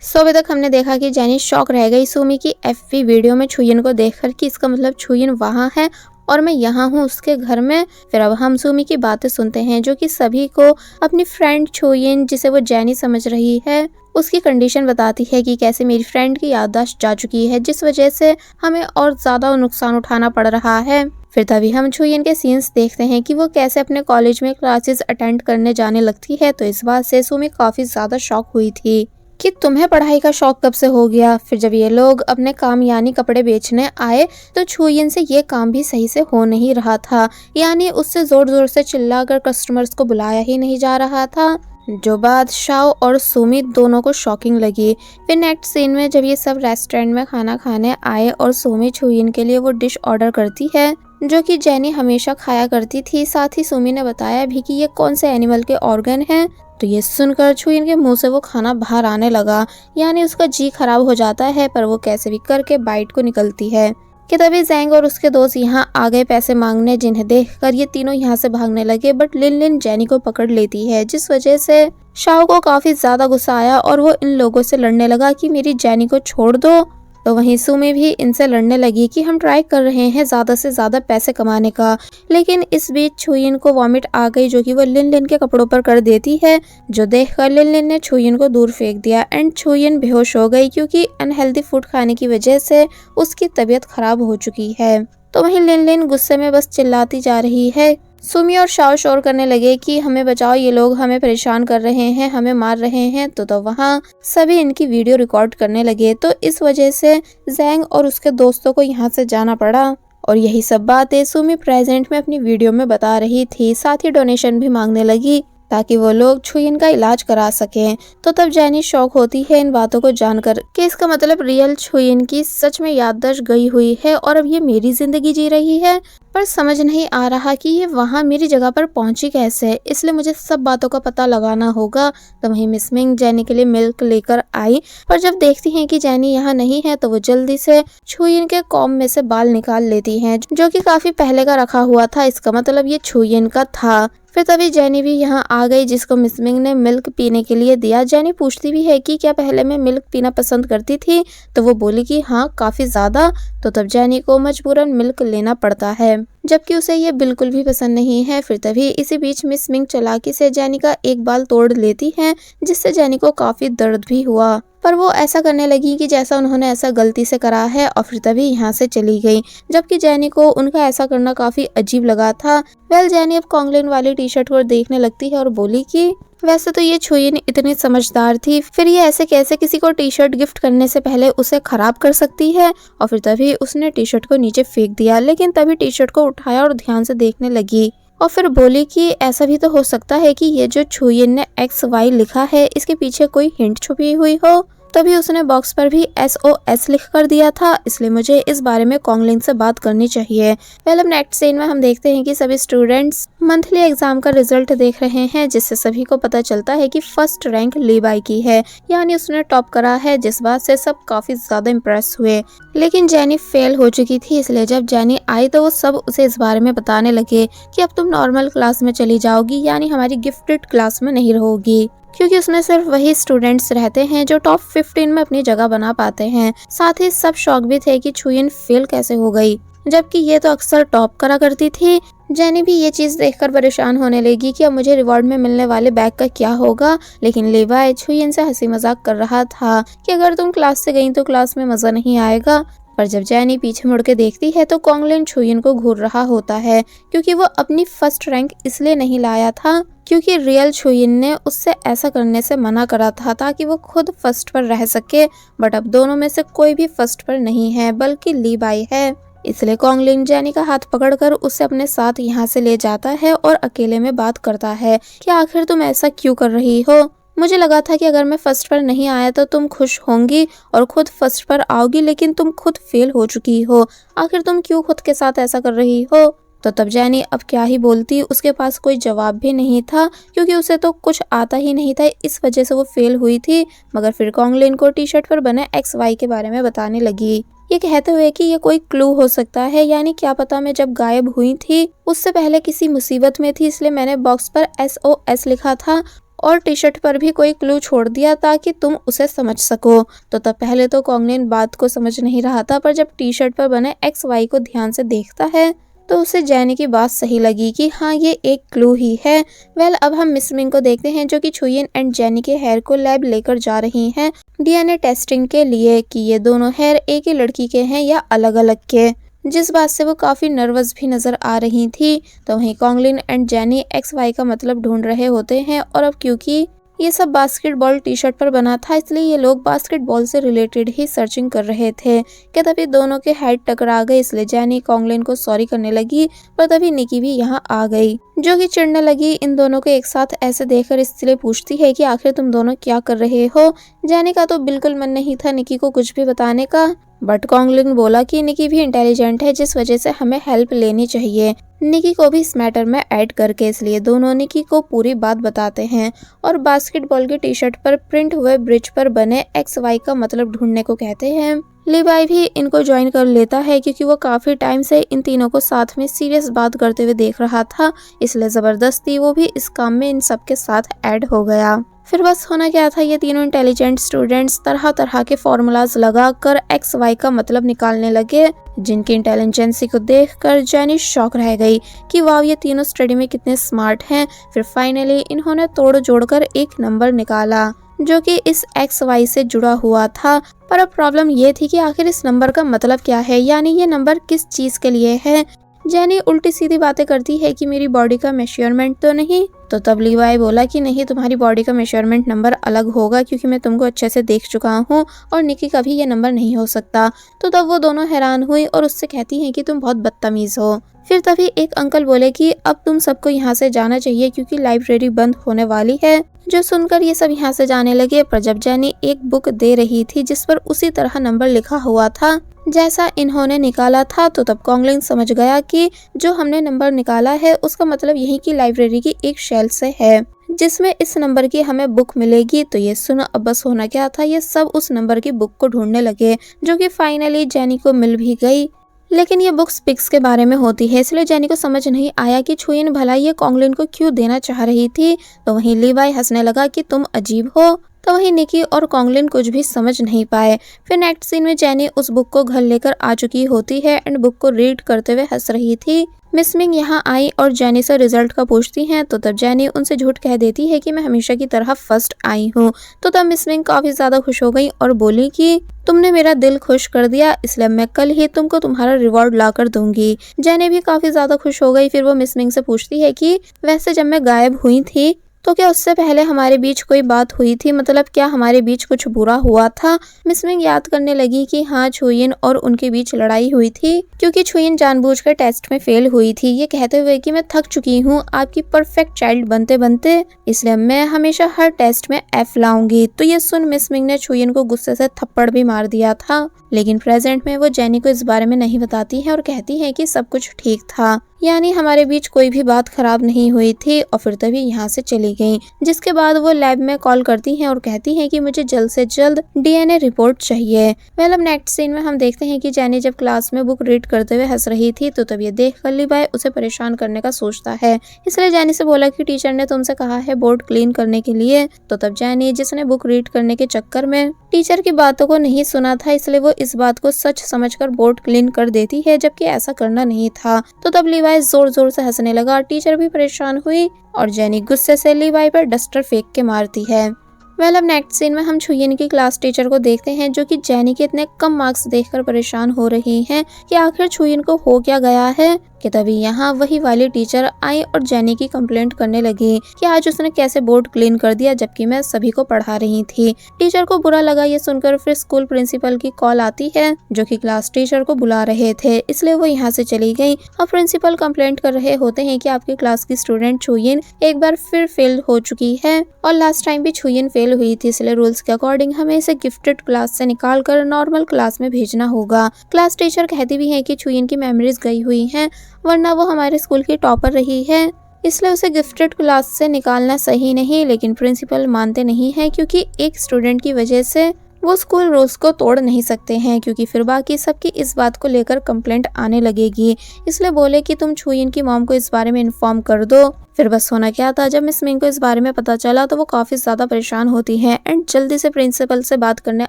अभी तक हमने देखा कि जेनी शॉक रह गई सुमी की एफबी वीडियो में छुयिन को देखकर कि इसका मतलब छुयिन वहाँ है और मैं यहाँ हूँ उसके घर में। फिर अब हम सुमी की बातें सुनते हैं जो कि सभी को अपनी फ्रेंड छुयिन, जिसे वो जेनी समझ रही है, उसकी कंडीशन बताती है कि कैसे मेरी फ्रेंड की याददाश्त जा चुकी है, जिस वजह से हमें और ज्यादा नुकसान उठाना पड़ रहा है। फिर तभी हम छुयिन के सीन्स देखते हैं कि वो कैसे अपने कॉलेज में क्लासेस अटेंड करने जाने लगती है। तो इस बात से सुमी काफी ज्यादा शॉक हुई थी कि तुम्हें पढ़ाई का शौक कब से हो गया। फिर जब ये लोग अपने काम यानी कपड़े बेचने आए तो छुयिन से ये काम भी सही से हो नहीं रहा था, यानी उससे जोर जोर से चिल्लाकर कस्टमर्स को बुलाया ही नहीं जा रहा था, जो बात शाओ और सुमी दोनों को शॉकिंग लगी। फिर नेक्स्ट सीन में जब ये सब रेस्टोरेंट में खाना खाने आए और सुमी छुयिन के लिए वो डिश ऑर्डर करती है जो कि जेनी हमेशा खाया करती थी। साथ ही सुमी ने बताया भी कि ये कौन से एनिमल के ऑर्गन हैं। तो ये सुनकर छुयिन के मुंह से वो खाना बाहर आने लगा, यानी उसका जी खराब हो जाता है, पर वो कैसे भी करके बाइट को निकलती है। कि तभी ज़ैंग और उसके दोस्त यहाँ आ गए पैसे मांगने, जिन्हें देखकर ये तीनों यहाँ से भागने लगे, बट लिन लिन जेनी को पकड़ लेती है, जिस वजह से शाओ को काफी ज्यादा गुस्सा आया और वो इन लोगों से लड़ने लगा कि मेरी जेनी को छोड़ दो। तो वहीं सुमी भी इनसे लड़ने लगी कि हम ट्राई कर रहे हैं ज्यादा से ज्यादा पैसे कमाने का। लेकिन इस बीच छुयिन को वॉमिट आ गई, जो कि वो लिन लिन के कपड़ों पर कर देती है, जो देखकर लिन लिन ने छुयिन को दूर फेंक दिया एंड छुयिन बेहोश हो गई क्योंकि अनहेल्दी फूड खाने की वजह से उसकी तबीयत खराब हो चुकी है। तो वहीं लिन लिन गुस्से में बस चिल्लाती जा रही है। सुमी और शाओ शोर करने लगे कि हमें बचाओ, ये लोग हमें परेशान कर रहे हैं, हमें मार रहे हैं। तो वहाँ सभी इनकी वीडियो रिकॉर्ड करने लगे। तो इस वजह से ज़ैंग और उसके दोस्तों को यहाँ से जाना पड़ा और यही सब बातें सुमी प्रेजेंट में अपनी वीडियो में बता रही थी। साथ ही डोनेशन भी मांगने लगी ताकि वो लोग छुयिन का इलाज करा सकें। तो तब जेनी शॉक होती है इन बातों को जानकर कि इसका मतलब रियल छुयिन की सच में याददाश्त गई हुई है और अब ये मेरी जिंदगी जी रही है, पर समझ नहीं आ रहा कि ये वहाँ मेरी जगह पर पहुंची कैसे, इसलिए मुझे सब बातों का पता लगाना होगा। तो वहीं मिस मिंग जेनी के लिए मिल्क लेकर आई, पर जब देखती हैं कि जेनी यहाँ नहीं है तो वो जल्दी से छुयिन के कॉम में से बाल निकाल लेती हैं, जो कि काफी पहले का रखा हुआ था। इसका मतलब ये छुयिन का था। फिर तभी जेनी भी यहाँ आ गई, जिसको मिस मिंग ने मिल्क पीने के लिए दिया। जेनी पूछती भी है कि क्या पहले मैं मिल्क पीना पसंद करती थी, तो वो बोली कि हाँ काफी ज्यादा। तो तब जेनी को मजबूरन मिल्क लेना पड़ता है, जबकि उसे ये बिल्कुल भी पसंद नहीं है। फिर तभी इसी बीच मिस मिंग चालाकी से जेनी का एक बाल तोड़ लेती है, जिससे जेनी को काफी दर्द भी हुआ, पर वो ऐसा करने लगी कि जैसा उन्होंने ऐसा गलती से करा है और फिर तभी यहाँ से चली गई, जबकि जेनी को उनका ऐसा करना काफी अजीब लगा था। वेल जेनी अब कॉन्गलिन वाली टी शर्ट को देखने लगती है और बोली कि वैसे तो ये छुयिन इतनी समझदार थी, फिर ये ऐसे कैसे किसी को टी शर्ट गिफ्ट करने से पहले उसे खराब कर सकती है। और फिर तभी उसने टी शर्ट को नीचे फेंक दिया, लेकिन तभी टी शर्ट को उठाया और ध्यान से देखने लगी और फिर बोली कि ऐसा भी तो हो सकता है कि ये जो छुयिन ने XY लिखा है इसके पीछे कोई हिंट छुपी हुई हो। तभी उसने बॉक्स पर भी SOS लिख कर दिया था, इसलिए मुझे इस बारे में कॉन्गलिन से बात करनी चाहिए। पहले नेक्स्ट सीन में हम देखते हैं कि सभी स्टूडेंट्स मंथली एग्जाम का रिजल्ट देख रहे हैं, जिससे सभी को पता चलता है कि फर्स्ट रैंक लीबाई की है, यानी उसने टॉप करा है, जिस बात से सब काफी ज्यादा इम्प्रेस हुए। लेकिन जेनी फेल हो चुकी थी, इसलिए जब जेनी आई तो वो सब उसे इस बारे में बताने लगे कि अब तुम नॉर्मल क्लास में चली जाओगी, यानी हमारी गिफ्टेड क्लास में नहीं रहोगी, क्योंकि उसमें सिर्फ वही स्टूडेंट्स रहते हैं जो टॉप 15 में अपनी जगह बना पाते हैं। साथ ही सब शौक भी थे कि छुयिन फेल कैसे हो गई, जबकि ये तो अक्सर टॉप करा करती थी। जेनी भी ये चीज देखकर परेशान होने लगी कि अब मुझे रिवॉर्ड में मिलने वाले बैग का क्या होगा, लेकिन लीवाई छुयिन से हंसी मजाक कर रहा था कि अगर तुम क्लास से गई तो क्लास में मजा नहीं आएगा। पर जब जेनी पीछे मुड़ के देखती है तो कॉन्गलिन छुयिन को घूर रहा होता है, क्योंकि वो अपनी फर्स्ट रैंक इसलिए नहीं लाया था क्योंकि रियल छुयिन ने उससे ऐसा करने से मना करा था ताकि वो खुद फर्स्ट पर रह सके। बट अब दोनों में से कोई भी फर्स्ट पर नहीं है बल्कि लीवाई है। इसलिए कॉन्गलिन जेनी का हाथ पकड़कर उसे अपने साथ यहाँ से ले जाता है और अकेले में बात करता है कि आखिर तुम ऐसा क्यों कर रही हो। मुझे लगा था कि अगर मैं फर्स्ट पर नहीं आया तो तुम खुश होंगी और खुद फर्स्ट पर आओगी, लेकिन तुम खुद फेल हो चुकी हो। आखिर तुम क्यों खुद के साथ ऐसा कर रही हो। तो तब जेनी अब क्या ही बोलती, उसके पास कोई जवाब भी नहीं था क्योंकि उसे तो कुछ आता ही नहीं था, इस वजह से वो फेल हुई थी। मगर फिर कॉन्गलिन को टी शर्ट पर बने XY के बारे में बताने लगी, ये कहते हुए कि ये कोई क्लू हो सकता है, यानी क्या पता मैं जब गायब हुई थी उससे पहले किसी मुसीबत में थी, इसलिए मैंने बॉक्स पर SOS लिखा था और टी शर्ट पर भी कोई क्लू छोड़ दिया ताकि तुम उसे समझ सको। तो तब पहले तो कॉन्गलिन बात को समझ नहीं रहा था, पर जब टी शर्ट पर बने XY को ध्यान से देखता है तो उसे जेनी की बात सही लगी कि हाँ ये एक क्लू ही है। वेल अब हम मिस मिंग को देखते हैं जो कि छुयिन एंड जेनी के हेयर को लैब लेकर जा रही हैं DNA टेस्टिंग के लिए कि ये दोनों हेयर एक ही लड़की के हैं या अलग अलग के, जिस बात से वो काफी नर्वस भी नजर आ रही थी। तो वहीं कॉन्गलिन एंड जेनी XY का मतलब ढूंढ रहे होते हैं और अब क्योंकि ये सब बास्केटबॉल टी शर्ट पर बना था इसलिए ये लोग बास्केटबॉल से रिलेटेड ही सर्चिंग कर रहे थे कि तभी दोनों के हेड टकरा गए, इसलिए जेनी कॉन्गलिन को सॉरी करने लगी। पर तभी निकी भी यहाँ आ गई जो कि चिढ़ने लगी इन दोनों को एक साथ ऐसे देखकर, इसलिए पूछती है कि आखिर तुम दोनों क्या कर रहे हो। जेनी का तो बिल्कुल मन नहीं था निकी को कुछ भी बताने का, बट कॉन्गलिन बोला कि निकी भी इंटेलिजेंट है जिस वजह से हमें हेल्प लेनी चाहिए निकी को भी इस मैटर में ऐड करके, इसलिए दोनों निकी को पूरी बात बताते हैं और बास्केटबॉल की टी शर्ट पर प्रिंट हुए ब्रिज पर बने XY का मतलब ढूंढने को कहते हैं। लीवाई भी इनको ज्वाइन कर लेता है क्योंकि वो काफी टाइम से इन तीनों को साथ में सीरियस बात करते हुए देख रहा था, इसलिए जबरदस्ती वो भी इस काम में इन सब के साथ ऐड हो गया। फिर बस होना क्या था, ये तीनों इंटेलिजेंट स्टूडेंट्स तरह तरह के फॉर्मूलाज लगाकर XY का मतलब निकालने लगे, जिनकी इंटेलिजेंसी को देखकर जेनी शॉक रह गई कि वाव ये तीनों स्टडी में कितने स्मार्ट हैं। फिर फाइनली इन्होंने तोड़ जोड़कर एक नंबर निकाला जो कि इस XY से जुड़ा हुआ था। पर अब प्रॉब्लम ये थी कि आखिर इस नंबर का मतलब क्या है, यानी ये नंबर किस चीज के लिए है। जेनी उल्टी सीधी बातें करती है कि मेरी बॉडी का मेजरमेंट तो नहीं। तो तब लीवाई बोला कि नहीं, तुम्हारी बॉडी का मेजरमेंट नंबर अलग होगा क्योंकि मैं तुमको अच्छे से देख चुका हूँ और निकी का भी ये नंबर नहीं हो सकता। तो तब वो दोनों हैरान हुई और उससे कहती हैं कि तुम बहुत बदतमीज हो। फिर तभी एक अंकल बोले कि अब तुम सबको यहाँ से जाना चाहिए क्योंकि लाइब्रेरी बंद होने वाली है। जो सुनकर ये सब यहाँ से जाने लगे, पर जब जेनी एक बुक दे रही थी जिस पर उसी तरह नंबर लिखा हुआ था जैसा इन्होंने निकाला था, तो तब कॉन्गलिन समझ गया कि जो हमने नंबर निकाला है उसका मतलब यही कि लाइब्रेरी की एक शेल्फ से है जिसमें इस नंबर की हमें बुक मिलेगी। तो ये सुनो अब बस होना क्या था, ये सब उस नंबर की बुक को ढूंढने लगे जो कि फाइनली जेनी को मिल भी गई। लेकिन ये बुक्स पिक्स के बारे में होती है, इसलिए जेनी को समझ नहीं आया कि छुयिन भला ये कॉन्गलिन को क्यों देना चाह रही थी। तो वहीं लीवाई हंसने लगा कि तुम अजीब हो। तो वहीं निकी और कॉन्गलिन कुछ भी समझ नहीं पाए। फिर नेक्स्ट सीन में जेनी उस बुक को घर लेकर आ चुकी होती है एंड बुक को रीड करते हुए हंस रही थी। मिस मिंग यहाँ आई और जेनी से रिजल्ट का पूछती हैं, तो तब जेनी उनसे झूठ कह देती है कि मैं हमेशा की तरह फर्स्ट आई हूँ। तो तब मिस मिंग काफी ज्यादा खुश हो गई और बोली कि तुमने मेरा दिल खुश कर दिया, इसलिए मैं कल ही तुमको तुम्हारा रिवॉर्ड ला कर दूंगी। जेनी भी काफी ज्यादा खुश हो गई। फिर वो मिस मिंग से पूछती है कि वैसे जब मैं गायब हुई थी तो क्या उससे पहले हमारे बीच कोई बात हुई थी, मतलब क्या हमारे बीच कुछ बुरा हुआ था। मिस मिंग याद करने लगी कि हाँ छुयिन और उनके बीच लड़ाई हुई थी क्योंकि छुयिन जानबूझकर टेस्ट में फेल हुई थी, ये कहते हुए कि मैं थक चुकी हूँ आपकी परफेक्ट चाइल्ड बनते बनते, इसलिए मैं हमेशा हर टेस्ट में F लाऊंगी। तो ये सुन मिस मिंग ने छुयिन को गुस्से से थप्पड़ भी मार दिया था, लेकिन प्रेजेंट में वो जेनी को इस बारे में नहीं बताती है और कहती है कि सब कुछ ठीक था, यानी हमारे बीच कोई भी बात खराब नहीं हुई थी। और फिर तभी यहाँ से चली गई, जिसके बाद वो लैब में कॉल करती हैं और कहती हैं कि मुझे जल्द से जल्द DNA रिपोर्ट चाहिए। वेल अब नेक्स्ट सीन में हम देखते हैं कि जेनी जब क्लास में बुक रीड करते हुए हंस रही थी, तो तब ये देख कर लीवाई उसे परेशान करने का सोचता है, इसलिए जेनी से बोला कि टीचर ने तुमसे कहा है बोर्ड क्लीन करने के लिए। तो तब जेनी, जिसने बुक रीड करने के चक्कर में टीचर की बातों को नहीं सुना था, इसलिए वो इस बात को सच समझकर बोर्ड क्लीन कर देती है, जबकि ऐसा करना नहीं था। तो तब लीवाई लीवाई जोर जोर से हंसने लगा। टीचर भी परेशान हुई और जेनी गुस्से से लीवाई पर डस्टर फेंक के मारती है। अब नेक्स्ट सीन में हम छुयिन की क्लास टीचर को देखते हैं जो कि जेनी के इतने कम मार्क्स देखकर परेशान हो रही हैं कि आखिर छुयिन को हो क्या गया है कि तभी यहाँ वही वाली टीचर आई और जेनी की कंप्लेंट करने लगी कि आज उसने कैसे बोर्ड क्लीन कर दिया जबकि मैं सभी को पढ़ा रही थी। टीचर को बुरा लगा ये सुनकर। फिर स्कूल प्रिंसिपल की कॉल आती है जो कि क्लास टीचर को बुला रहे थे, इसलिए वो यहाँ से चली गई। और प्रिंसिपल कंप्लेंट कर रहे होते हैं कि आपकी क्लास की स्टूडेंट छुयिन एक बार फिर फेल हो चुकी है और लास्ट टाइम भी छुयिन फेल हुई थी, इसलिए रूल्स के अकॉर्डिंग हमें इसे गिफ्टेड क्लास से निकाल कर नॉर्मल क्लास में भेजना होगा। क्लास टीचर कहती भी है कि छुयिन की मेमोरीज गई हुई हैं, वरना वो हमारे स्कूल की टॉपर रही है, इसलिए उसे गिफ्टेड क्लास से निकालना सही नहीं। लेकिन प्रिंसिपल मानते नहीं है क्योंकि एक स्टूडेंट की वजह से वो स्कूल रूल्स को तोड़ नहीं सकते हैं, क्योंकि फिर बाकी सबकी इस बात को लेकर कंप्लेंट आने लगेगी। इसलिए बोले कि तुम छुयिन की मॉम को इस बारे में इन्फॉर्म कर दो। फिर बस होना क्या था, जब मिस मिंग को इस बारे में पता चला तो वो काफी ज्यादा परेशान होती हैं एंड जल्दी से प्रिंसिपल से बात करने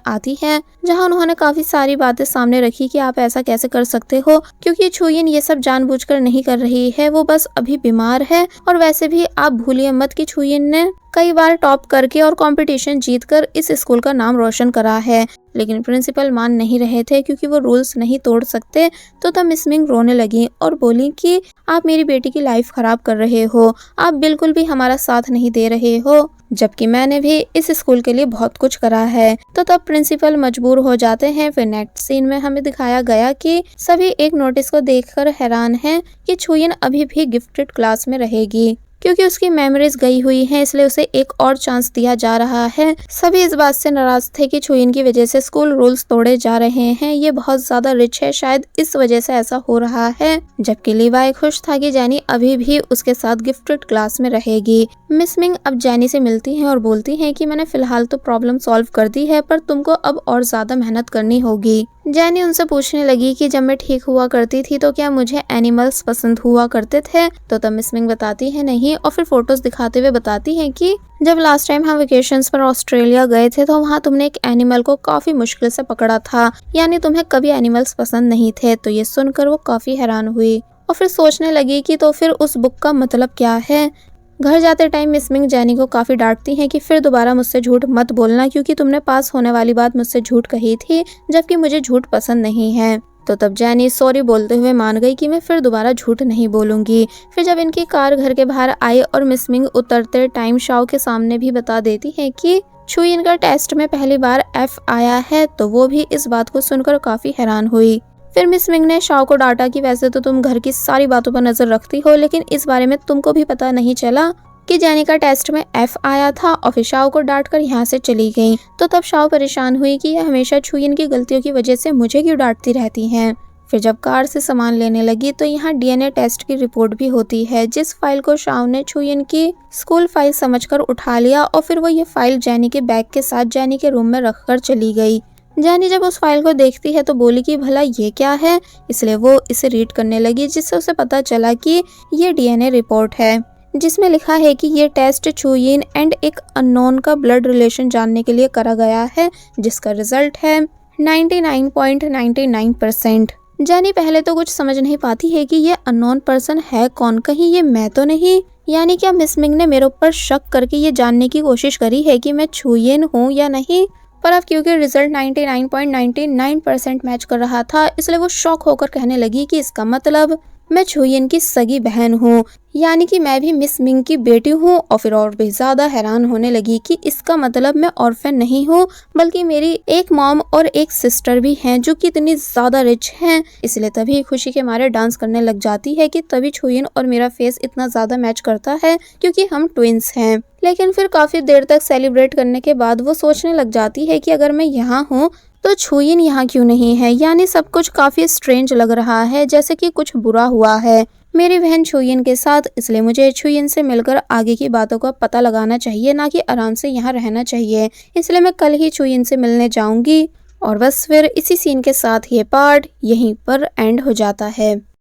आती हैं, जहां उन्होंने काफी सारी बातें सामने रखी कि आप ऐसा कैसे कर सकते हो, क्योंकि छुयिन ये सब जानबूझकर नहीं कर रही है, वो बस अभी बीमार है। और वैसे भी आप भूलिए मत कि छुयिन ने कई बार टॉप करके और कंपटीशन जीतकर इस स्कूल का नाम रोशन करा है। लेकिन प्रिंसिपल मान नहीं रहे थे क्योंकि वो रूल्स नहीं तोड़ सकते। तो तब मिस मिंग रोने लगी और बोली कि आप मेरी बेटी की लाइफ खराब कर रहे हो, आप बिल्कुल भी हमारा साथ नहीं दे रहे हो, जबकि मैंने भी इस स्कूल के लिए बहुत कुछ करा है। तो तब प्रिंसिपल मजबूर हो जाते हैं। फिर नेक्स्ट सीन में हमें दिखाया गया कि सभी एक नोटिस को देखकर हैरान हैं कि छुयिन अभी भी गिफ्टेड क्लास में रहेगी, क्योंकि उसकी मेमोरीज गई हुई हैं, इसलिए उसे एक और चांस दिया जा रहा है। सभी इस बात से नाराज थे कि छुयिन की वजह से स्कूल रूल्स तोड़े जा रहे हैं, ये बहुत ज्यादा रिच है, शायद इस वजह से ऐसा हो रहा है। जबकि लीवाई खुश था कि जेनी अभी भी उसके साथ गिफ्टेड क्लास में रहेगी। मिस मिंग अब जेनी से मिलती हैं और बोलती हैं कि मैंने फिलहाल तो प्रॉब्लम सॉल्व कर दी है, पर तुमको अब और ज्यादा मेहनत करनी होगी। जेनी उनसे पूछने लगी कि जब मैं ठीक हुआ करती थी तो क्या मुझे एनिमल्स पसंद हुआ करते थे, तो तब मिस मिंग बताती है नहीं, और फिर फोटोज दिखाते हुए बताती हैं कि जब लास्ट टाइम हम वेकेशंस पर ऑस्ट्रेलिया गए थे तो वहाँ तुमने एक एनिमल को काफी मुश्किल से पकड़ा था, यानी तुम्हें कभी एनिमल्स पसंद नहीं थे। तो ये सुनकर वो काफी हैरान हुई और फिर सोचने लगी कि तो फिर उस बुक का मतलब क्या है। घर जाते टाइम मिस मिंग जेनी को काफी डांटती हैं कि फिर दोबारा मुझसे झूठ मत बोलना, क्योंकि तुमने पास होने वाली बात मुझसे झूठ कही थी, जबकि मुझे झूठ पसंद नहीं है। तो तब जेनी सॉरी बोलते हुए मान गई कि मैं फिर दोबारा झूठ नहीं बोलूंगी। फिर जब इनकी कार घर के बाहर आई और मिस मिंग उतरते टाइम शाओ के सामने भी बता देती है कि छुयिन का टेस्ट में पहली बार F आया है, तो वो भी इस बात को सुनकर काफी हैरान हुई। फिर मिस मिंग ने शाओ को डांटा कि वैसे तो तुम घर की सारी बातों पर नजर रखती हो, लेकिन इस बारे में तुमको भी पता नहीं चला कि जेनी का टेस्ट में F आया था, और फिर शाओ को डांट कर यहाँ से चली गई। तो तब शाओ परेशान हुई कि यह हमेशा छुयिन की गलतियों की वजह से मुझे क्यों डांटती रहती हैं। फिर जब कार से सामान लेने लगी तो यहाँ DNA टेस्ट की रिपोर्ट भी होती है, जिस फाइल को शाओ ने छुयिन की स्कूल फाइल समझकर उठा लिया और फिर वो ये फाइल जेनी के बैग के साथ जेनी के रूम में रखकर चली गई। जेनी जब उस फाइल को देखती है तो बोली कि भला ये क्या है, इसलिए वो इसे रीड करने लगी, जिससे उसे पता चला कि ये DNA रिपोर्ट है, जिसमें लिखा है कि ये टेस्ट छुयिन एंड एक अननोन का ब्लड रिलेशन जानने के लिए करा गया है, जिसका रिजल्ट है 99.99%। जेनी पहले तो कुछ समझ नहीं पाती है कि ये अननोन पर्सन है कौन, कहीं ये मैं तो नहीं, यानी क्या मिस मिंग ने मेरे ऊपर शक करके ये जानने की कोशिश करी है कि मैं छुयिन हूँ या नहीं। पर अब क्योंकि रिजल्ट 99.99% मैच कर रहा था, इसलिए वो शॉक होकर कहने लगी कि इसका मतलब मैं छुयिन की सगी बहन हूँ, यानी कि मैं भी मिस मिंग की बेटी हूँ। और फिर और भी ज्यादा हैरान होने लगी कि इसका मतलब मैं ऑर्फन नहीं हूँ, बल्कि मेरी एक मॉम और एक सिस्टर भी हैं जो कि इतनी ज्यादा रिच हैं। इसलिए तभी खुशी के मारे डांस करने लग जाती है कि तभी छुयिन और मेरा फेस इतना ज्यादा मैच करता है क्योंकि हम ट्विंस हैं। लेकिन फिर काफी देर तक सेलिब्रेट करने के बाद वो सोचने लग जाती है कि अगर मैं यहाँ हूँ तो छुयिन यहाँ क्यों नहीं है, यानी सब कुछ काफी स्ट्रेंज लग रहा है, जैसे कि कुछ बुरा हुआ है मेरी बहन छुयिन के साथ। इसलिए मुझे छुयिन से मिलकर आगे की बातों का पता लगाना चाहिए, ना कि आराम से यहाँ रहना चाहिए। इसलिए मैं कल ही छुयिन से मिलने जाऊंगी। और बस फिर इसी सीन के साथ ये पार्ट यहीं पर एंड हो जाता है।